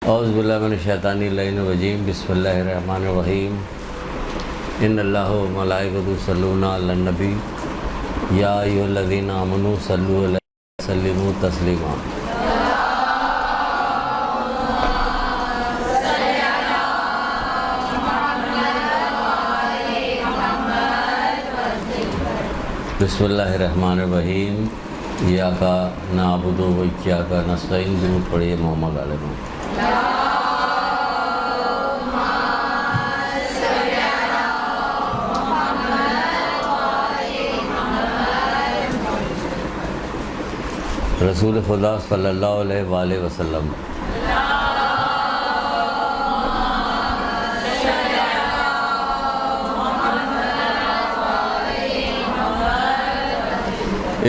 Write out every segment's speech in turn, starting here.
اعوذ باللہ من الشیطان الرجیم بسم اللہ الرحمن الرحیم ان اللہ و ملائکۃ یصلون علی النبی یا ایھا الذین آمنوا صلوا علیہ وسلموا تسلیما۔ بسم اللہ الرحمن الرحیم ایاک نعبد و ایاک نستعین۔ درود پڑھیے محمد علیہ وسلم۔ رسول خدا صلی اللہ علیہ وآلہ وسلم۔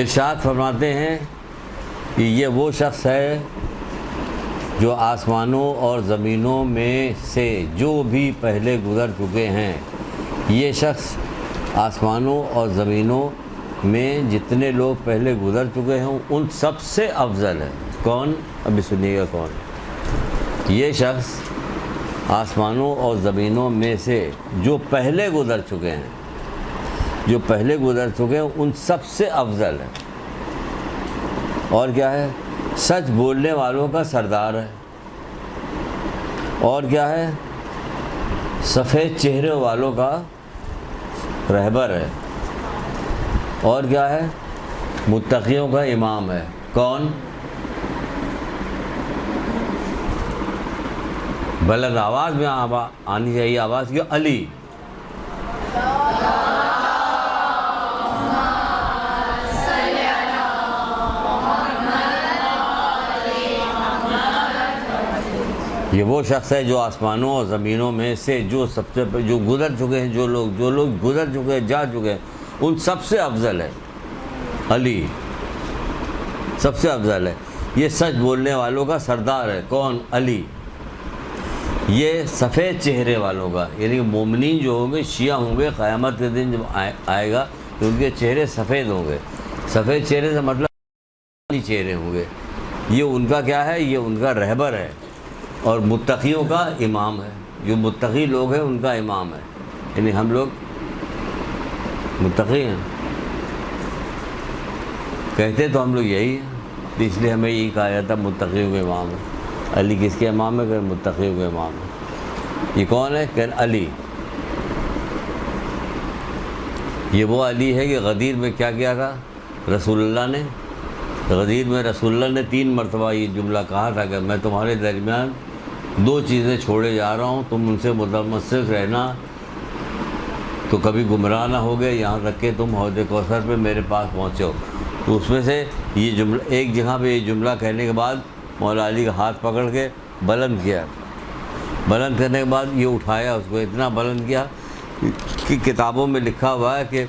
ارشاد فرماتے ہیں کہ یہ وہ شخص ہے جو آسمانوں اور زمینوں میں سے جو بھی پہلے گزر چکے ہیں، یہ شخص آسمانوں اور زمینوں میں جتنے لوگ پہلے گزر چکے ہیں ان سب سے افضل ہے۔ کون؟ ابھی سنیے گا کون یہ شخص آسمانوں اور زمینوں میں سے جو پہلے گزر چکے ہیں، جو پہلے گزر چکے ہیں ان سب سے افضل ہے۔ اور کیا ہے؟ سچ بولنے والوں کا سردار ہے۔ اور کیا ہے؟ سفید چہرے والوں کا رہبر ہے۔ اور کیا ہے؟ متقیوں کا امام ہے۔ کون؟ بلند آواز میں آنی چاہیے آواز کی، علی۔ یہ وہ شخص ہے جو آسمانوں اور زمینوں میں سے جو سب سے جو گزر چکے ہیں، جو لوگ گزر چکے ہیں، جا چکے ہیں، ان سب سے افضل ہے۔ علی سب سے افضل ہے۔ یہ سچ بولنے والوں کا سردار ہے۔ کون؟ علی۔ یہ سفید چہرے والوں کا، یعنی مومنین جو ہوں گے، شیعہ ہوں گے، قیامت کے دن جب آئے گا تو ان کے چہرے سفید ہوں گے۔ سفید چہرے سے مطلب چہرے ہوں گے۔ یہ ان کا کیا ہے؟ یہ ان کا رہبر ہے اور متقیوں کا امام ہے۔ جو متقی لوگ ہیں ان کا امام ہے، یعنی ہم لوگ متقی ہیں، کہتے تو ہم لوگ یہی ہیں، اس لیے ہمیں یہی کہا جاتا ہے متقیوں کے امام ہے۔ علی کس کے امام ہے؟ کہ متقیوں کے امام ہے۔ یہ کون ہے؟ کہ علی۔ یہ وہ علی ہے کہ غدیر میں کیا کیا تھا رسول اللہ نے؟ غدیر میں رسول اللہ نے 3 مرتبہ یہ جملہ کہا تھا کہ میں تمہارے درمیان 2 چیزیں چھوڑے جا رہا ہوں، تم ان سے متمسک رہنا تو کبھی گمراہ نہ ہوگے یہاں تک کہ تم حوض کوثر پہ میرے پاس پہنچو۔ تو اس میں سے یہ جملہ، ایک جگہ پہ یہ جملہ کہنے کے بعد مولا علی کا ہاتھ پکڑ کے بلند کیا۔ بلند کرنے کے بعد یہ اٹھایا، اس کو اتنا بلند کیا کہ کتابوں میں لکھا ہوا ہے کہ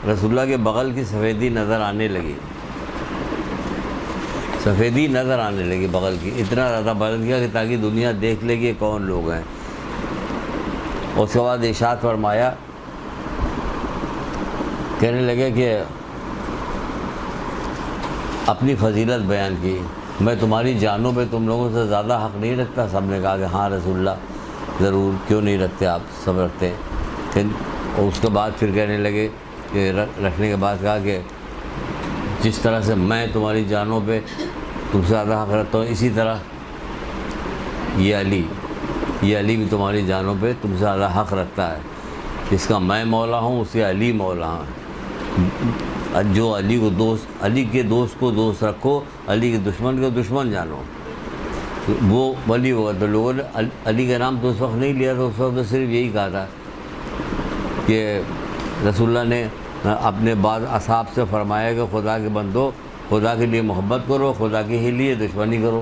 رسول اللہ کے بغل کی سفیدی نظر آنے لگی، سفیدی نظر آنے لگی بغل کی۔ اتنا زیادہ بلند کیا کہ تاکہ دنیا دیکھ لے کہ کون لوگ ہیں۔ اس کے بعد ارشاد فرمایا، کہنے لگے کہ اپنی فضیلت بیان کی، میں تمہاری جانوں پہ تم لوگوں سے زیادہ حق نہیں رکھتا۔ سب نے کہا کہ ہاں رسول اللہ ضرور، کیوں نہیں رکھتے آپ، سب رکھتے ہیں۔ اور اس کے بعد پھر کہنے لگے کہ رکھنے کے بعد کہا کہ جس طرح سے میں تمہاری جانوں پہ تم سے زیادہ حق رکھتا ہوں، اسی طرح یہ علی بھی تمہاری جانوں پہ تم سے زیادہ حق رکھتا ہے۔ جس کا میں مولا ہوں اس کے علی مولا ہے۔ جو علی کے دوست کو دوست رکھو، علی کے دشمن کو دشمن جانو، وہ ولی ہوگا۔ تو لوگوں نے علی کا نام تو اس وقت نہیں لیا تھا، اس وقت تو صرف یہی کہا تھا کہ رسول اللہ نے اپنے بعض اصحاب سے فرمایا کہ خدا کے بندو، خدا کے لیے محبت کرو، خدا کے ہی لیے دشمنی کرو۔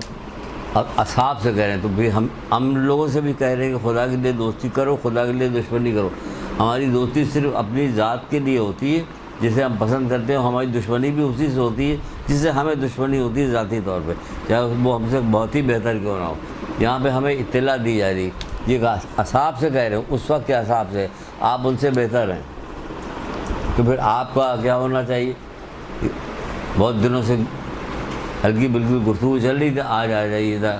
اب اصحاب سے کہہ رہے ہیں تو بھی ہم لوگوں سے بھی کہہ رہے ہیں کہ خدا کے لیے دوستی کرو، خدا کے لیے دشمنی کرو۔ ہماری دوستی صرف اپنی ذات کے لیے ہوتی ہے، جسے ہم پسند کرتے ہیں، ہماری دشمنی بھی اسی سے ہوتی ہے جس سے ہمیں دشمنی ہوتی ہے ذاتی طور پہ، چاہے وہ ہم سے بہت ہی بہتر کیوں نہ ہو۔ یہاں پہ ہمیں اطلاع دی جا رہی، یہ اصحاب سے کہہ رہے ہوں، اس وقت کے اصحاب سے، آپ ان سے بہتر ہیں۔ تو پھر آپ کا کیا ہونا چاہیے؟ بہت دنوں سے ہلکی بالکل گفتگو چل رہی تھی، آج آ جائیے تھا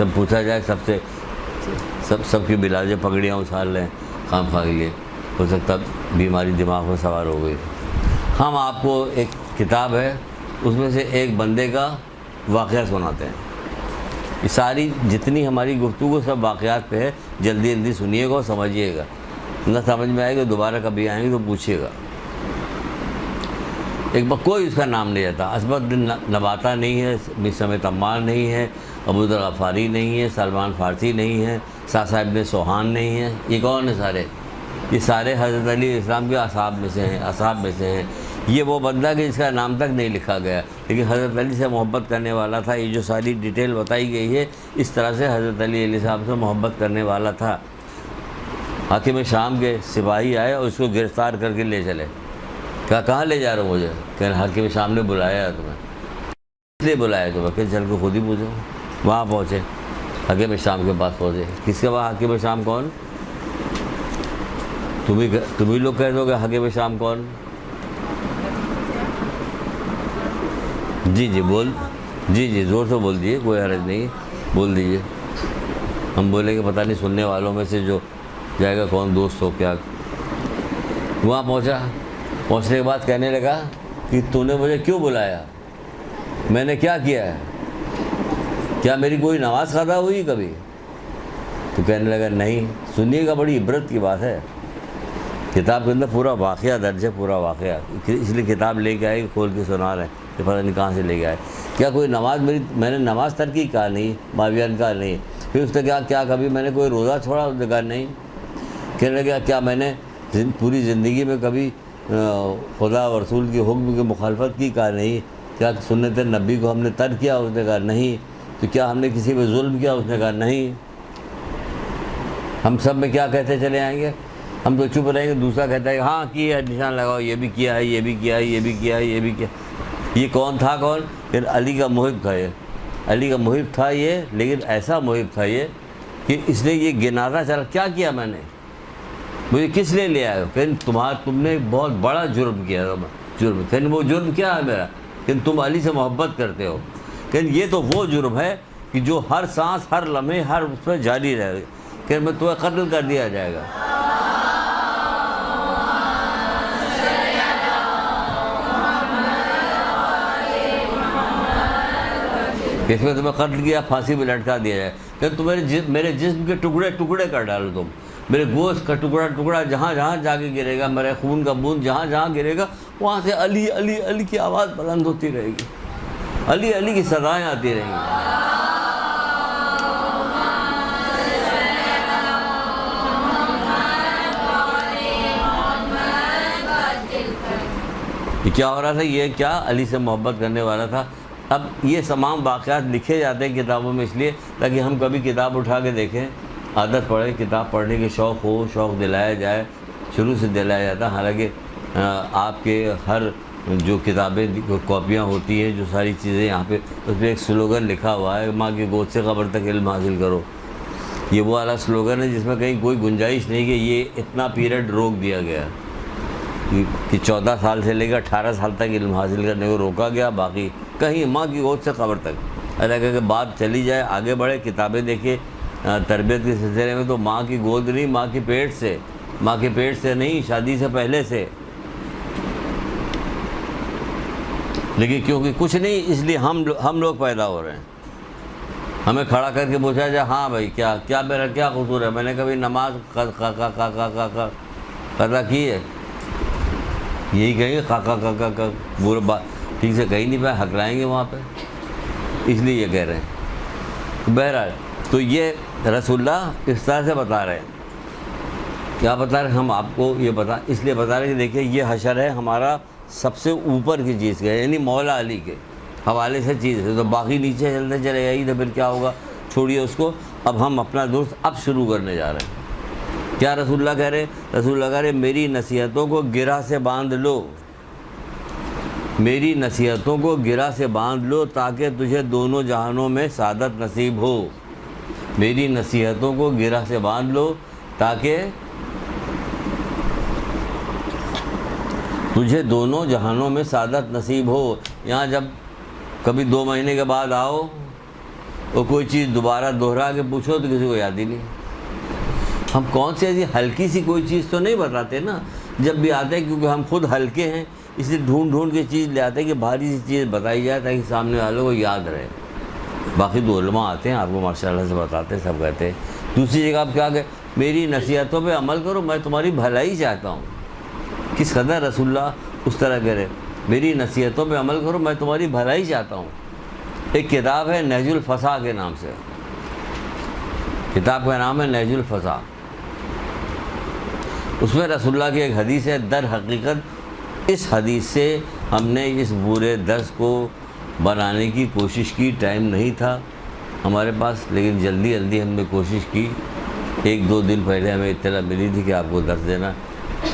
سب پوچھا جائے سب کی بلاجیں پگڑیاں اچھال لیں خام خواہ کے لیے، ہو سکتا بیماری دماغ میں سوار ہو گئی۔ ہم آپ کو ایک کتاب ہے، اس میں سے ایک بندے کا واقعہ سناتے ہیں۔ یہ ساری جتنی ہماری گفتگو سب واقعات پہ ہے، جلدی جلدی سنیے گا اور سمجھیے گا، نہ سمجھ میں آئے گا دوبارہ کبھی آئیں گے تو پوچھیے گا۔ ایک بار کوئی اس کا نام نہیں رہتا، عصمت بن نباتہ نہیں ہے، مصعب عمار نہیں ہے، ابو ذر غفاری نہیں ہے، سلمان فارسی نہیں ہے، ساسا ابن سوہان نہیں ہے۔ یہ کون ہے سارے؟ یہ سارے حضرت علی علیہ السلام کے اصحاب میں سے ہیں۔ یہ وہ بندہ کہ جس کا نام تک نہیں لکھا گیا، لیکن حضرت علی سے محبت کرنے والا تھا۔ یہ جو ساری ڈیٹیل بتائی گئی ہے، اس طرح سے حضرت علی علیہ السلام سے محبت کرنے والا تھا۔ حاکم شام کے سپاہی آئے اور اس کو گرفتار کر کے لے چلے۔ کہاں لے جا رہے ہو مجھے؟ کہ حاکم شام نے بلایا ہے تمہیں۔ اس لیے بلایا تمہیں کہ چل کے خود ہی پوچھو۔ وہاں پہنچے، حاکم شام کے پاس پہنچے۔ کس کے بعد حاکم شام کون؟ تمہیں لوگ کہہ دو کہ حاکم شام کون؟ جی زور سے بول دیجیے، کوئی حرج نہیں، بول دیجیے۔ ہم بولیں کہ پتہ نہیں سننے والوں میں سے جو جائے گا کون دوست ہو کیا۔ وہاں پہنچنے کے بعد کہنے لگا کہ تو نے مجھے کیوں بلایا؟ میں نے کیا کیا ہے؟ کیا میری کوئی نماز قضا ہوئی کبھی؟ تو کہنے لگا نہیں۔ سنیے گا، بڑی عبرت کی بات ہے۔ کتاب کے اندر پورا واقعہ درج ہے، پورا واقعہ، اس لیے کتاب لے کے آئے، کھول کے سنا رہے ہیں کہ پتہ نہیں کہاں سے لے کے آئے۔ کیا کوئی نماز میں نے نماز ترک کی؟ کہا نہیں۔ معاویہ نے کہا نہیں۔ پھر اس نے کیا کبھی میں نے کوئی روزہ چھوڑا؟ اس نے کہا نہیں۔ کہنے لگا کیا میں نے پوری زندگی میں کبھی خدا و رسول کے حکم کی مخالفت کی؟ کہا نہیں۔ کیا سنت نبی کو ہم نے ترک کیا؟ اس نے کہا نہیں۔ تو کیا ہم نے کسی پہ ظلم کیا؟ اس نے کہا نہیں۔ ہم سب میں کیا کہتے چلے آئیں گے؟ ہم تو چپ رہیں گے، دوسرا کہتا ہے ہاں کیا ہے، نشان لگاؤ، یہ بھی کیا ہے، یہ بھی کیا ہے، یہ بھی کیا ہے، یہ بھی کیا۔ یہ کون تھا؟ کون؟ پھر علی کا محب تھا۔ یہ علی کا محب تھا یہ، لیکن ایسا محب تھا یہ کہ اس نے یہ گناتا چلا کیا کیا میں نے، مجھے کس لیے لے آئے ہو؟ کہ تم نے بہت بڑا جرم کیا، جرم۔ کہ وہ جرم کیا ہے میرا؟ کہ تم علی سے محبت کرتے ہو۔ کہ یہ تو وہ جرم ہے کہ جو ہر سانس، ہر لمحے، ہر اس پہ جاری رہے گا، کہ میں تمہیں قتل کر دیا جائے گا۔ اس میں تمہیں قتل کیا، پھانسی میں لٹکا دیا جائے، کہ تم میرے جسم کے ٹکڑے ٹکڑے کر ڈالو، تم میرے گوشت کا ٹکڑا ٹکڑا جہاں جہاں جا کے گرے گا، میرے خون کا بوند جہاں جہاں گرے گا، وہاں سے علی علی علی کی آواز بلند ہوتی رہے گی، علی علی کی صدائیں آتی رہیں گی۔ یہ کیا ہو رہا تھا؟ یہ کیا علی سے محبت کرنے والا تھا۔ اب یہ تمام واقعات لکھے جاتے ہیں کتابوں میں اس لیے تاکہ ہم کبھی کتاب اٹھا کے دیکھیں، عادت پڑے، کتاب پڑھنے کی شوق ہو، شوق دلایا جائے، شروع سے دلایا جاتا ہے۔ حالانکہ آپ کے ہر جو کتابیں کاپیاں ہوتی ہیں، جو ساری چیزیں یہاں پہ، اس میں ایک سلوگن لکھا ہوا ہے، ماں کی گود سے قبر تک علم حاصل کرو۔ یہ وہ والا سلوگن ہے جس میں کہیں کوئی گنجائش نہیں کہ یہ اتنا پیریڈ روک دیا گیا کہ 14 سال سے لے کر 18 سال تک علم حاصل کرنے کو روکا گیا، باقی کہیں ماں کی گود سے قبر تک۔ حالانکہ کہ بات چلی جائے، آگے بڑھے، کتابیں دیکھیے تربیت کے سلسلے میں، تو ماں کی گود نہیں، ماں کے پیٹ سے، ماں کے پیٹ سے نہیں، شادی سے پہلے سے۔ لیکن کیونکہ کچھ نہیں، اس لیے ہم لوگ پیدا ہو رہے ہیں۔ ہمیں کھڑا کر کے پوچھا جائے ہاں بھائی کیا میرا کیا قصور ہے، میں نے کبھی نماز قضا کی ہے؟ یہی کہیں گے کا پورا بات ٹھیک سے کہیں نہیں پائے، ہکلائیں گے وہاں پہ، اس لیے یہ کہہ رہے ہیں۔ بہرحال تو یہ رسول اللہ اس طرح سے بتا رہے ہیں۔ کیا بتا رہے ہیں؟ ہم آپ کو یہ اس لیے بتا رہے ہیں کہ دیکھیے یہ حشر ہے ہمارا سب سے اوپر کی چیز کا، یعنی مولا علی کے حوالے سے چیز ہے، تو باقی نیچے چلتے چلے جائیے تو پھر کیا ہوگا، چھوڑیے اس کو۔ اب ہم اپنا درس اب شروع کرنے جا رہے ہیں۔ کیا رسول اللہ کہہ رہے ہیں؟ رسول اللہ کہہ رہے ہیں میری نصیحتوں کو گرہ سے باندھ لو، میری نصیحتوں کو گرہ سے باندھ لو تاکہ تجھے دونوں جہانوں میں سعادت نصیب ہو۔ میری نصیحتوں کو گرہ سے باندھ لو تاکہ تجھے دونوں جہانوں میں سعادت نصیب ہو۔ یہاں جب کبھی 2 مہینے کے بعد آؤ اور کوئی چیز دوبارہ دہرا کے پوچھو تو کسی کو یاد ہی نہیں. ہم کون سی ایسی ہلکی سی کوئی چیز تو نہیں بتاتے نا جب بھی آتے ہیں، کیونکہ ہم خود ہلکے ہیں، اس لیے ڈھونڈ ڈھونڈ کے چیز لے آتے ہیں کہ بھاری سی چیز بتائی جائے تاکہ سامنے والوں کو یاد رہے. باقی تو علماء آتے ہیں آپ کو ماشاء اللہ سے بتاتے ہیں، سب کہتے ہیں. دوسری جگہ آپ کیا کہ میری نصیحتوں پہ عمل کرو، میں تمہاری بھلائی چاہتا ہوں. کس قدر رسول اللہ اس طرح کہہ رہے، میری نصیحتوں پہ عمل کرو، میں تمہاری بھلائی چاہتا ہوں. ایک کتاب ہے نہج الفصاح کے نام سے، کتاب کا نام ہے نہج الفصاح. اس میں رسول اللہ کی ایک حدیث ہے. در حقیقت اس حدیث سے ہم نے اس پورے درس کو بنانے کی کوشش کی، ٹائم نہیں تھا ہمارے پاس، لیکن جلدی جلدی ہم نے کوشش کی. 1-2 دن پہلے ہمیں اطلاع ملی تھی کہ آپ کو درس دینا.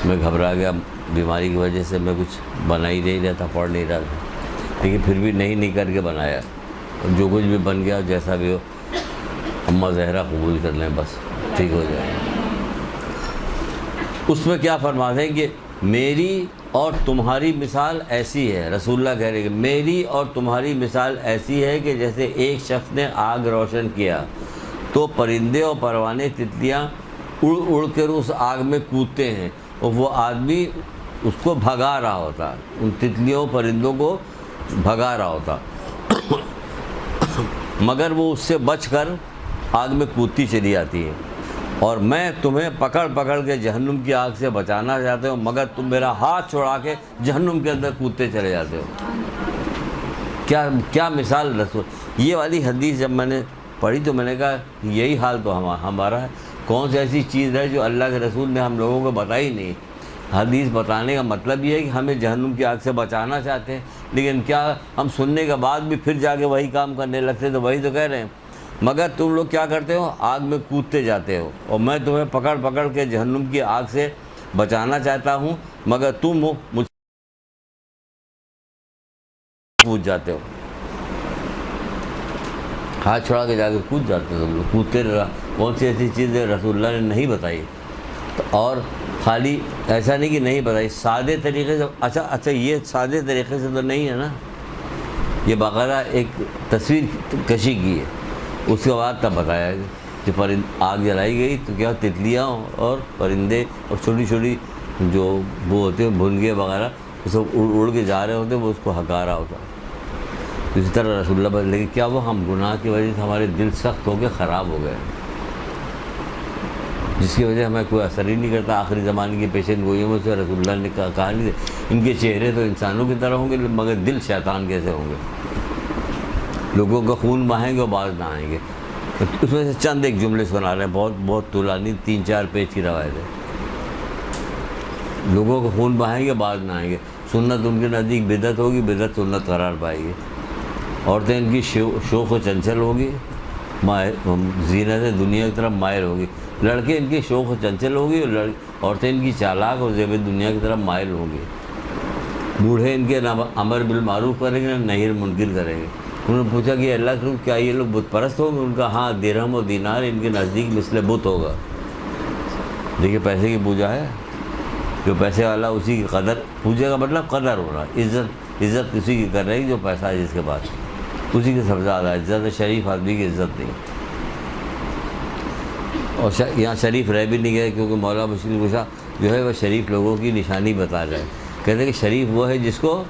میں گھبرا گیا، بیماری کی وجہ سے میں کچھ بنا ہی نہیں رہا تھا، پڑھ نہیں رہا تھا، لیکن پھر بھی نہیں کر کے بنایا. جو کچھ بھی بن گیا جیسا بھی ہو، اماں زہرا قبول کر لیں، بس ٹھیک ہو جائے. اس میں کیا فرماتے ہیں کہ میری اور تمہاری مثال ایسی ہے. رسول اللہ کہہ رہے کہ میری اور تمہاری مثال ایسی ہے کہ جیسے ایک شخص نے آگ روشن کیا تو پرندے اور پروانے تتلیاں اڑ کر اس آگ میں کودتے ہیں، اور وہ آدمی اس کو بھگا رہا ہوتا، ان تتلیوں پرندوں کو بھگا رہا ہوتا، مگر وہ اس سے بچ کر آگ میں کودتی چلی جاتی ہے. اور میں تمہیں پکڑ پکڑ کے جہنم کی آگ سے بچانا چاہتے ہو، مگر تم میرا ہاتھ چھوڑا کے جہنم کے اندر کودتے چلے جاتے ہو. کیا مثال رسول. یہ والی حدیث جب میں نے پڑھی تو میں نے کہا یہی حال تو ہمارا ہے. کون سی ایسی چیز ہے جو اللہ کے رسول نے ہم لوگوں کو بتائی نہیں. حدیث بتانے کا مطلب یہ ہے کہ ہمیں جہنم کی آگ سے بچانا چاہتے ہیں، لیکن کیا ہم سننے کے بعد بھی پھر جا کے وہی کام کرنے لگتے. تو وہی تو کہہ رہے ہیں، مگر تم لوگ کیا کرتے ہو، آگ میں کودتے جاتے ہو، اور میں تمہیں پکڑ پکڑ کے جہنم کی آگ سے بچانا چاہتا ہوں، مگر تم مجھ سے کود جاتے ہو. ہاتھ چھوڑا کے جا کے کود جاتے ہو، تم لوگ کودتے رہا. کون سی ایسی چیز رسول اللہ نے نہیں بتائی. اور خالی ایسا نہیں کہ نہیں بتائی، سادے طریقے سے. اچھا یہ سادے طریقے سے تو نہیں ہے نا، یہ باقاعدہ ایک تصویر کشی کی ہے. اس کے بعد تب بتایا کہ آگ جلائی گئی تو کیا تتلیاں اور پرندے اور چھوٹی چھوٹی جو وہ ہوتے ہیں بھنگے وغیرہ، وہ سب اڑ کے جا رہے ہوتے ہیں، وہ اس کو ہکا رہا ہوتا. اسی طرح رسول اللہ بتائیں، لیکن کیا وہ ہم گناہ کی وجہ سے ہمارے دل سخت ہو کے خراب ہو گئے، جس کی وجہ ہمیں کوئی اثر ہی نہیں کرتا. آخری زمانے کی پیشن گوئیوں میں سے رسول اللہ نے کہا نہیں، ان کے چہرے تو انسانوں کی طرح ہوں گے مگر دل شیطان کیسے ہوں گے. لوگوں کا خون بہائیں گے اور باز نہ آئیں گے. اس میں سے چند ایک جملے سنا رہے ہیں، بہت طولانی 3-4 پیج کی روایت ہے. لوگوں کا خون بہائیں گے، باز نہ آئیں گے. سنت ان کے نزدیک بدعت ہوگی، بدعت سنت قرار پائے گی. عورتیں ان کی شوق و چنچل ہوگی، زینت دنیا کی طرف مائل ہوگی. لڑکے ان کی شوق و چنچل ہوگی، اور عورتیں ان کی چالاک اور زیب دنیا کی طرف مائل ہوں گی. بوڑھے ان کے نہ امر بالمعروف کریں گے نہ نہی منکر کریں گے. انہوں نے پوچھا کہ اللہ کے رسول کیا یہ لوگ بت پرست ہوں گے؟ ان کا ہاں، درہم و دینار ان کے نزدیک مثل بت ہوگا. دیکھیے پیسے کی پوجا ہے، جو پیسے والا اسی کی قدر. پوجا کا مطلب قدر ہو رہا، عزت اسی کی کر رہی جو پیسہ ہے جس کے پاس، اسی کی سب سے زیادہ عزت ہے. شریف آدمی کی عزت نہیں. اور یہاں شریف رہ بھی نہیں گئے، کیونکہ مولانا مشکل کشا جو ہے وہ شریف لوگوں کی نشانی بتا رہے ہیں. کہتے ہیں کہ شریف وہ ہے جس کو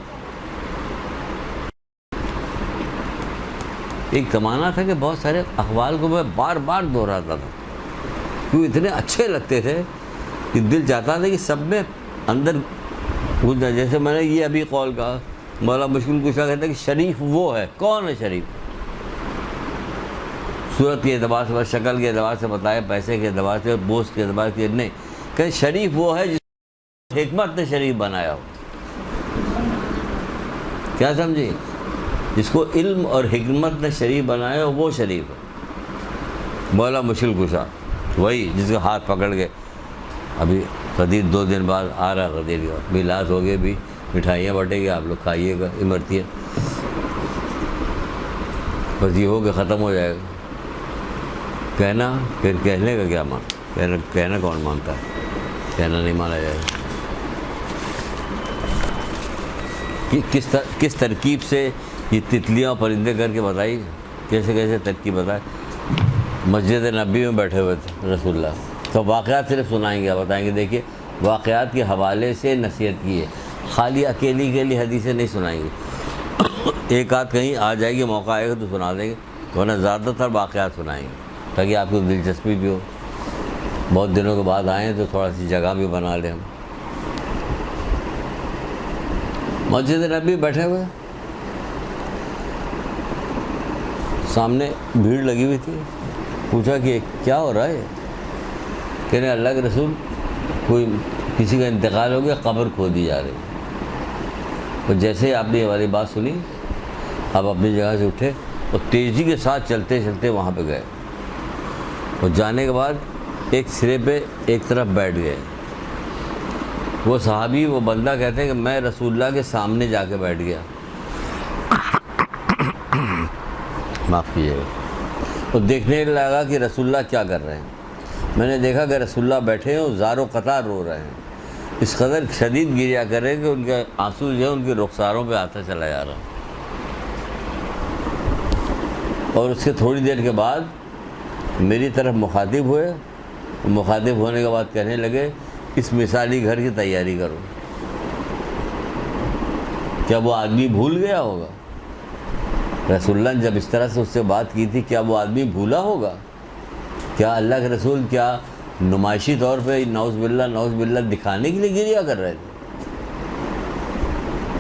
ایک زمانہ تھا کہ بہت سارے اقوال کو میں بار بار دہراتا تھا، کیونکہ اتنے اچھے لگتے تھے کہ دل چاہتا تھا کہ سب میں اندر گھس جائے. جیسے میں نے یہ ابھی قول کہا، مولانا مشکل کشا کہتا ہے کہ شریف وہ ہے. کون ہے شریف؟ صورت کے اعتبار سے، شکل کے اعتبار سے بتایا، پیسے کے اعتبار سے، بوجھ کے اعتبار سے نہیں. کہ شریف وہ ہے جس کو حکمت نے شریف بنایا ہو. کیا سمجھے؟ جس کو علم اور حکمت نے شریف بنایا ہو وہ شریف ہے. مولا مشکل کشا وہی جس کا ہاتھ پکڑ کے ابھی قدیر 2 دن بعد آ رہا قدیر کا میلاد ہو گئے، بھی مٹھائیاں بٹے گی، آپ لوگ کھائیے گا امرتیاں. بس یہ ہو کے ختم ہو جائے گا. کہنا پھر کہنے کا کیا کہنا کون مانتا ہے؟ کہنا نہیں مانا جائے گا. کس ترکیب سے یہ تتلیاں پرندے کر کے بتائی. کیسے کیسے ترقی بتائے. مسجد نبی میں بیٹھے ہوئے تھے رسول اللہ, تو واقعات صرف سنائیں گے, بتائیں گے دیکھیے واقعات کے حوالے سے نصیحت کی ہے, خالی اکیلی حدیثیں نہیں سنائیں گے. ایک آدھ کہیں آ جائے گی, موقع آئے گا تو سنا دیں گے, ورنہ زیادہ تر واقعات سنائیں گے تاکہ آپ کو دلچسپی بھی ہو. بہت دنوں کے بعد آئیں تو تھوڑا سی جگہ بھی بنا لیں ہم. مسجد نبی بیٹھے ہوئے, سامنے بھیڑ لگی ہوئی تھی. پوچھا کہ کیا ہو رہا ہے؟ کہنے اللہ کے رسول کوئی کسی کا انتقال ہو گیا, قبر کھو دی جا رہی. تو جیسے آپ نے یہ والی بات سنی, آپ اپنی جگہ سے اٹھے اور تیزی کے ساتھ چلتے چلتے وہاں پہ گئے, اور جانے کے بعد ایک سرے پہ ایک طرف بیٹھ گئے. وہ صحابی, وہ بندہ کہتے ہیں کہ میں رسول اللہ کے سامنے جا کے بیٹھ گیا, معاف کیجیے گا, اور دیکھنے لگا کہ رسول اللہ کیا کر رہے ہیں. میں نے دیکھا کہ رسول اللہ بیٹھے ہیں اور زار و قطار رو رہے ہیں, اس قدر شدید گریا کر رہے ہیں کہ ان کے آنسو جو ہے ان کے رخساروں پہ آتا چلا جا رہا. اور اس کے تھوڑی دیر کے بعد میری طرف مخاطب ہوئے, مخاطب ہونے کے بعد کہنے لگے اس مثالی گھر کی تیاری کرو. کیا وہ آدمی بھول گیا ہوگا؟ رسول اللہ نے جب اس طرح سے اس سے بات کی تھی, کیا وہ آدمی بھولا ہوگا؟ کیا اللہ کے رسول کیا نمائشی طور پہ نعوذ باللہ دکھانے کے لیے گریا کر رہے تھے؟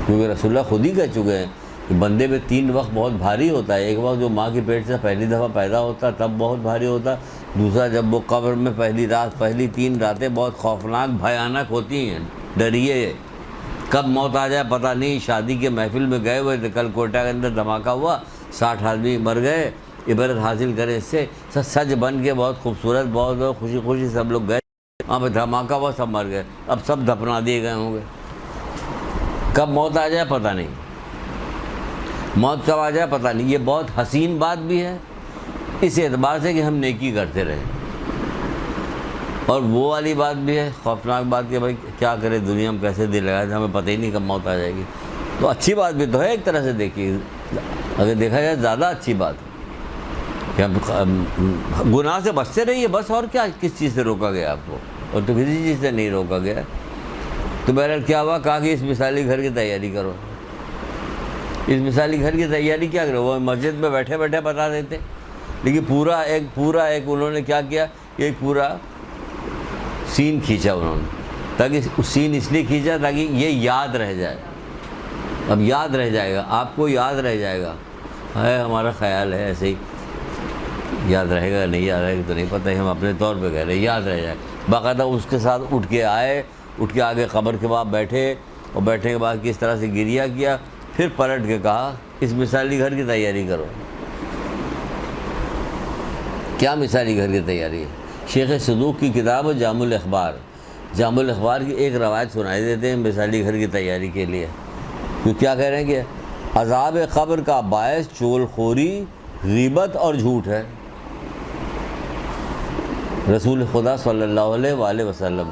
کیونکہ رسول اللہ خود ہی کہہ چکے ہیں کہ بندے پہ 3 وقت بہت بھاری ہوتا ہے. ایک وقت جو ماں کے پیٹ سے پہلی دفعہ پیدا ہوتا تب بہت بھاری ہوتا, دوسرا جب وہ قبر میں پہلی رات, پہلی 3 راتیں بہت خوفناک بھیانک ہوتی ہیں. ڈریے, کب موت آ جائے پتہ نہیں. شادی کے محفل میں گئے ہوئے تھے, کل کوئٹہ کے اندر دھماکہ ہوا, 60 آدمی مر گئے. عبرت حاصل کرے اس سے, سج بن کے بہت خوبصورت, بہت خوشی خوشی سب لوگ گئے, وہاں پہ دھماکہ ہوا, سب مر گئے. اب سب دفنا دیے گئے ہوں گے. کب موت آ جائے پتہ نہیں, موت کب آ جائے پتہ نہیں. یہ بہت حسین بات بھی ہے اس اعتبار سے کہ ہم نیکی کرتے رہیں, اور وہ والی بات بھی ہے خوفناک بات کہ بھائی کیا کرے دنیا میں, کیسے دل لگائے, ہمیں پتہ ہی نہیں کب موت آ جائے گی. تو اچھی بات بھی تو ہے ایک طرح سے, دیکھیے اگر دیکھا جائے زیادہ اچھی بات ہے کہ ہم گناہ سے بچتے رہیے بس. اور کیا, کس چیز سے روکا گیا آپ کو؟ اور تو کسی چیز سے نہیں روکا گیا. تو بہرحال کیا ہوا, کہا کہ اس مثالی گھر کی تیاری کرو. اس مثالی گھر کی تیاری کیا کرو؟ وہ مسجد میں بیٹھے بیٹھے بتا دیتے, لیکن پورا ایک انہوں نے کیا کیا, ایک پورا سین کھینچا انہوں نے, تاکہ سین اس لیے کھینچا تاکہ یہ یاد رہ جائے. اب یاد رہ جائے گا, آپ کو یاد رہ جائے گا. ہے ہمارا خیال ہے ایسے ہی, یاد رہے گا نہیں یاد رہے گا تو نہیں پتہ, ہم اپنے طور پہ کہہ رہے ہیں یاد رہ جائے. باقاعدہ اس کے ساتھ اٹھ کے آئے, اٹھ کے آگے قبر کے بعد بیٹھے, اور بیٹھنے کے بعد کس طرح سے گریا کیا, پھر پلٹ کے کہا اس مثالی گھر کی تیاری کرو. کیا مثالی گھر کی تیاری ہے؟ شیخ صدوق کی کتاب جامع الاخبار, جامع الاخبار کی ایک روایت سنائی دیتے ہیں مثالی گھر کی تیاری کے لیے. تو کیا کہہ رہے ہیں کہ عذاب قبر کا باعث چغل خوری, غیبت اور جھوٹ ہے. رسول خدا صلی اللہ علیہ وآلہ وسلم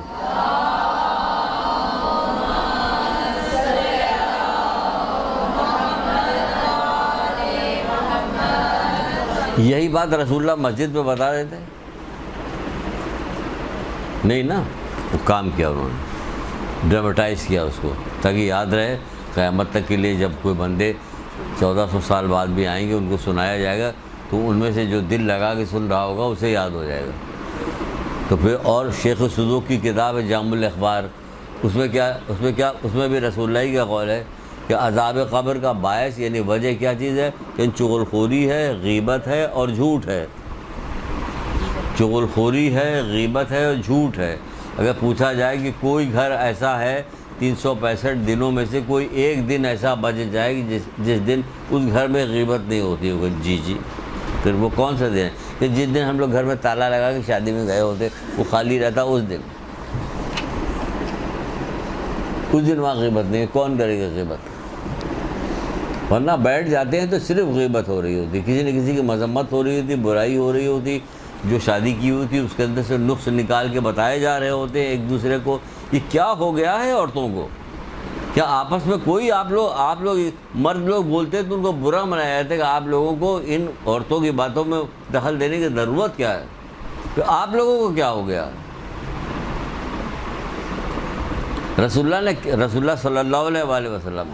یہی بات رسول اللہ مسجد پہ بتا دیتے نہیں نا. وہ کام کیا انہوں نے, ڈرامٹائز کیا اس کو, تاکہ یاد رہے قیامت تک کے لیے. جب کوئی بندے 1400 سال بعد بھی آئیں گے, ان کو سنایا جائے گا تو ان میں سے جو دل لگا کے سن رہا ہوگا اسے یاد ہو جائے گا. تو پھر اور شیخ صدوق کی کتاب ہے جامع الاخبار, اس میں بھی رسول اللہ کا قول ہے کہ عذاب قبر کا باعث یعنی وجہ کیا چیز ہے, کہ چغل خوری ہے, غیبت ہے اور جھوٹ ہے. چغل خوری ہے, غیبت ہے اور جھوٹ ہے. اگر پوچھا جائے کہ کوئی گھر ایسا ہے 365 دنوں میں سے کوئی ایک دن ایسا بچ جائے کہ جس دن اس گھر میں غیبت نہیں ہوتی ہوگی, جی پھر وہ کون سا دن ہے؟ کہ جس دن ہم لوگ گھر میں تالا لگا کے شادی میں گئے ہوتے, وہ خالی رہتا اس دن وہاں غیبت نہیں. کون کرے گا غیبت؟ ورنہ بیٹھ جاتے ہیں تو صرف غیبت ہو رہی ہوتی, کسی نہ کسی کی مذمت ہو رہی ہوتی, برائی ہو رہی ہوتی. جو شادی کی ہوئی تھی اس کے اندر سے نقص نکال کے بتائے جا رہے ہوتے ہیں ایک دوسرے کو, یہ کیا ہو گیا ہے عورتوں کو. کیا آپس میں کوئی آپ لوگ مرد لوگ بولتے تو ان کو برا منایا جاتا ہے کہ آپ لوگوں کو ان عورتوں کی باتوں میں دخل دینے کی ضرورت کیا ہے؟ تو آپ لوگوں کو کیا ہو گیا؟ رسول اللہ صلی اللہ علیہ وآلہ وسلم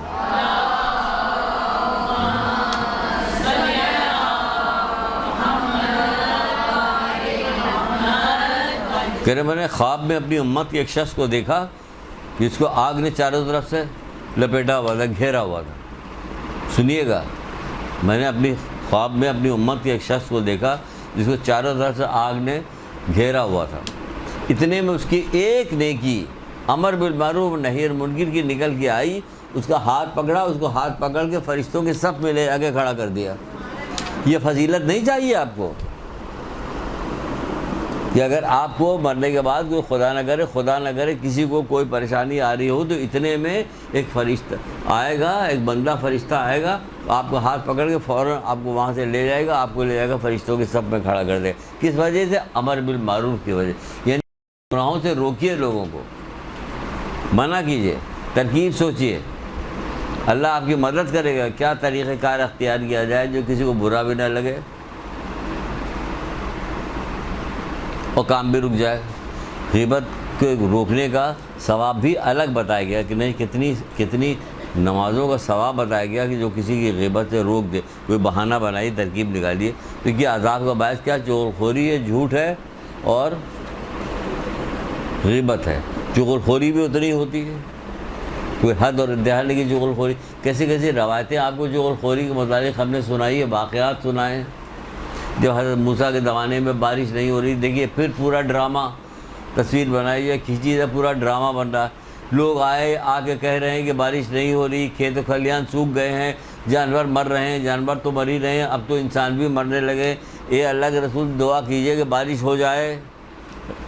کہہ رہے میں نے خواب میں اپنی امت کے ایک شخص کو دیکھا جس کو آگ نے چاروں طرف سے لپیٹا ہوا تھا، گھیرا ہوا تھا۔ سنیے گا، میں نے اپنی خواب میں اپنی امت کے ایک شخص کو دیکھا جس کو چاروں طرف سے آگ نے گھیرا ہوا تھا، اتنے میں اس کی ایک نیکی امر بالمعروف نہی عن المنکر کی نکل کے آئی، اس کا ہاتھ پکڑا، اس کو ہاتھ پکڑ کے فرشتوں کے صف میں لے آگے کھڑا کر دیا۔ یہ فضیلت نہیں چاہیے آپ کو کہ اگر آپ کو مرنے کے بعد کوئی خدا نہ کرے کسی کو کوئی پریشانی آ رہی ہو تو اتنے میں ایک فرشتہ آئے گا، ایک بندہ فرشتہ آئے گا، آپ کو ہاتھ پکڑ کے فوراً آپ کو وہاں سے لے جائے گا، آپ کو لے جائے گا فرشتوں کے صف میں کھڑا کر دے۔ کس وجہ سے؟ امر بالمعروف کی وجہ، یعنی گناہوں سے روکیے، لوگوں کو منع کیجیے، ترکیب سوچیے، اللہ آپ کی مدد کرے گا۔ کیا طریقہ کار اختیار کیا جائے جو کسی کو برا بھی نہ لگے اور کام بھی رک جائے۔ غیبت کو روکنے کا ثواب بھی الگ بتایا گیا کہ نہیں، کتنی نمازوں کا ثواب بتایا گیا کہ جو کسی کی غیبت سے روک دے، کوئی بہانہ بنائی، ترکیب نکالیے، کیونکہ عذاب کا باعث کیا؟ چغلخوری ہے، جھوٹ ہے اور غیبت ہے۔ چغلخوری بھی اتنی ہوتی ہے، کوئی حد اور انتہا نہیں کی چغلخوری۔ کیسی روایتیں آپ کو چغلخوری کے متعلق ہم نے سنائی ہے، واقعات سنائے۔ جب حضرت موسیٰ کے زمانے میں بارش نہیں ہو رہی، دیکھیے پھر پورا ڈرامہ تصویر بنائی ہے، کھینچی ہے، پورا ڈرامہ بن رہا ہے۔ لوگ آ کے کہہ رہے ہیں کہ بارش نہیں ہو رہی، کھیت و کھلیان سوکھ گئے ہیں، جانور مر رہے ہیں، جانور تو مر ہی رہے ہیں، اب تو انسان بھی مرنے لگے، اے اللہ کے رسول دعا کیجئے کہ بارش ہو جائے۔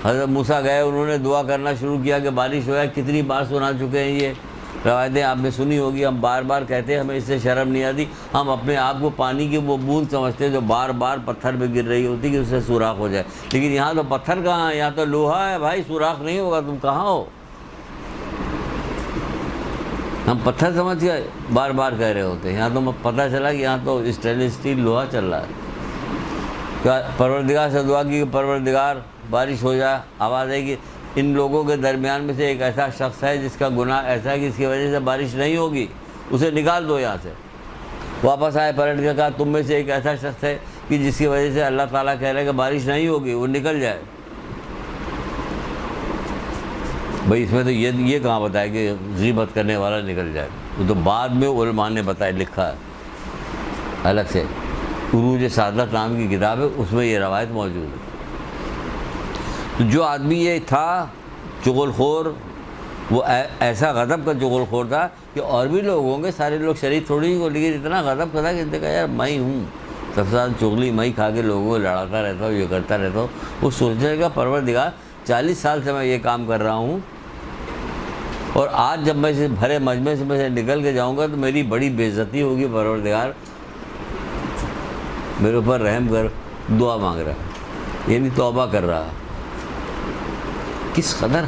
حضرت موسیٰ گئے، انہوں نے دعا کرنا شروع کیا کہ بارش ہو جائے۔ کتنی بار سنا چکے ہیں یہ روایتیں، آپ نے سنی ہوگی، ہم بار بار کہتے ہیں، ہمیں اس سے شرم نہیں آتی۔ ہم اپنے آپ کو پانی کی وہ بوند سمجھتے ہیں جو بار بار پتھر پہ گر رہی ہوتی کہ اس سے سوراخ ہو جائے، لیکن یہاں تو پتھر کہاں ہے، یہاں تو لوہا ہے بھائی، سوراخ نہیں ہوگا، تم کہاں ہو؟ ہم پتھر سمجھ کے بار بار کہہ رہے ہوتے ہیں، یہاں تو پتہ چلا کہ یہاں تو اسٹینلیس اسٹیل لوہا چل رہا ہے۔ کیا پروردگار سے دعا کی کہ پروردگار بارش ہو جائے؟ آواز آئے کہ ان لوگوں کے درمیان میں سے ایک ایسا شخص ہے جس کا گناہ ایسا ہے کہ اس کی وجہ سے بارش نہیں ہوگی، اسے نکال دو یہاں سے۔ واپس آئے، پلٹ کے کہا تم میں سے ایک ایسا شخص ہے کہ جس کی وجہ سے اللہ تعالیٰ کہہ رہے ہیں کہ بارش نہیں ہوگی، وہ نکل جائے۔ بھائی اس میں تو یہ کہاں بتایا کہ غیبت کرنے والا نکل جائے، وہ تو بعد میں علماء نے بتایا، لکھا ہے الگ سے، عروج سعادت نام کی کتاب ہے، اس میں یہ روایت موجود ہے۔ تو جو آدمی یہ تھا چغلخور، وہ ایسا غضب کا چغلخور تھا کہ اور بھی لوگ ہوں گے، سارے لوگ شریک تھوڑی ہو، لیکن اتنا غضب کا تھا کہ انہوں نے کہا یار میں ہوں سب سے زیادہ چغلی، میں کھا کے لوگوں کو لڑاتا رہتا ہوں، یہ کرتا رہتا ہوں۔ وہ سوچنے کا پروردگار 40 سال سے میں یہ کام کر رہا ہوں، اور آج جب میں اس بھرے مجمع سے میں سے نکل کے جاؤں گا تو میری بڑی بے عزتی ہوگی، پروردگار میرے اوپر رحم کر۔ دعا مانگ رہا ہے، یعنی توبہ کر رہا ہے۔ کس قدر،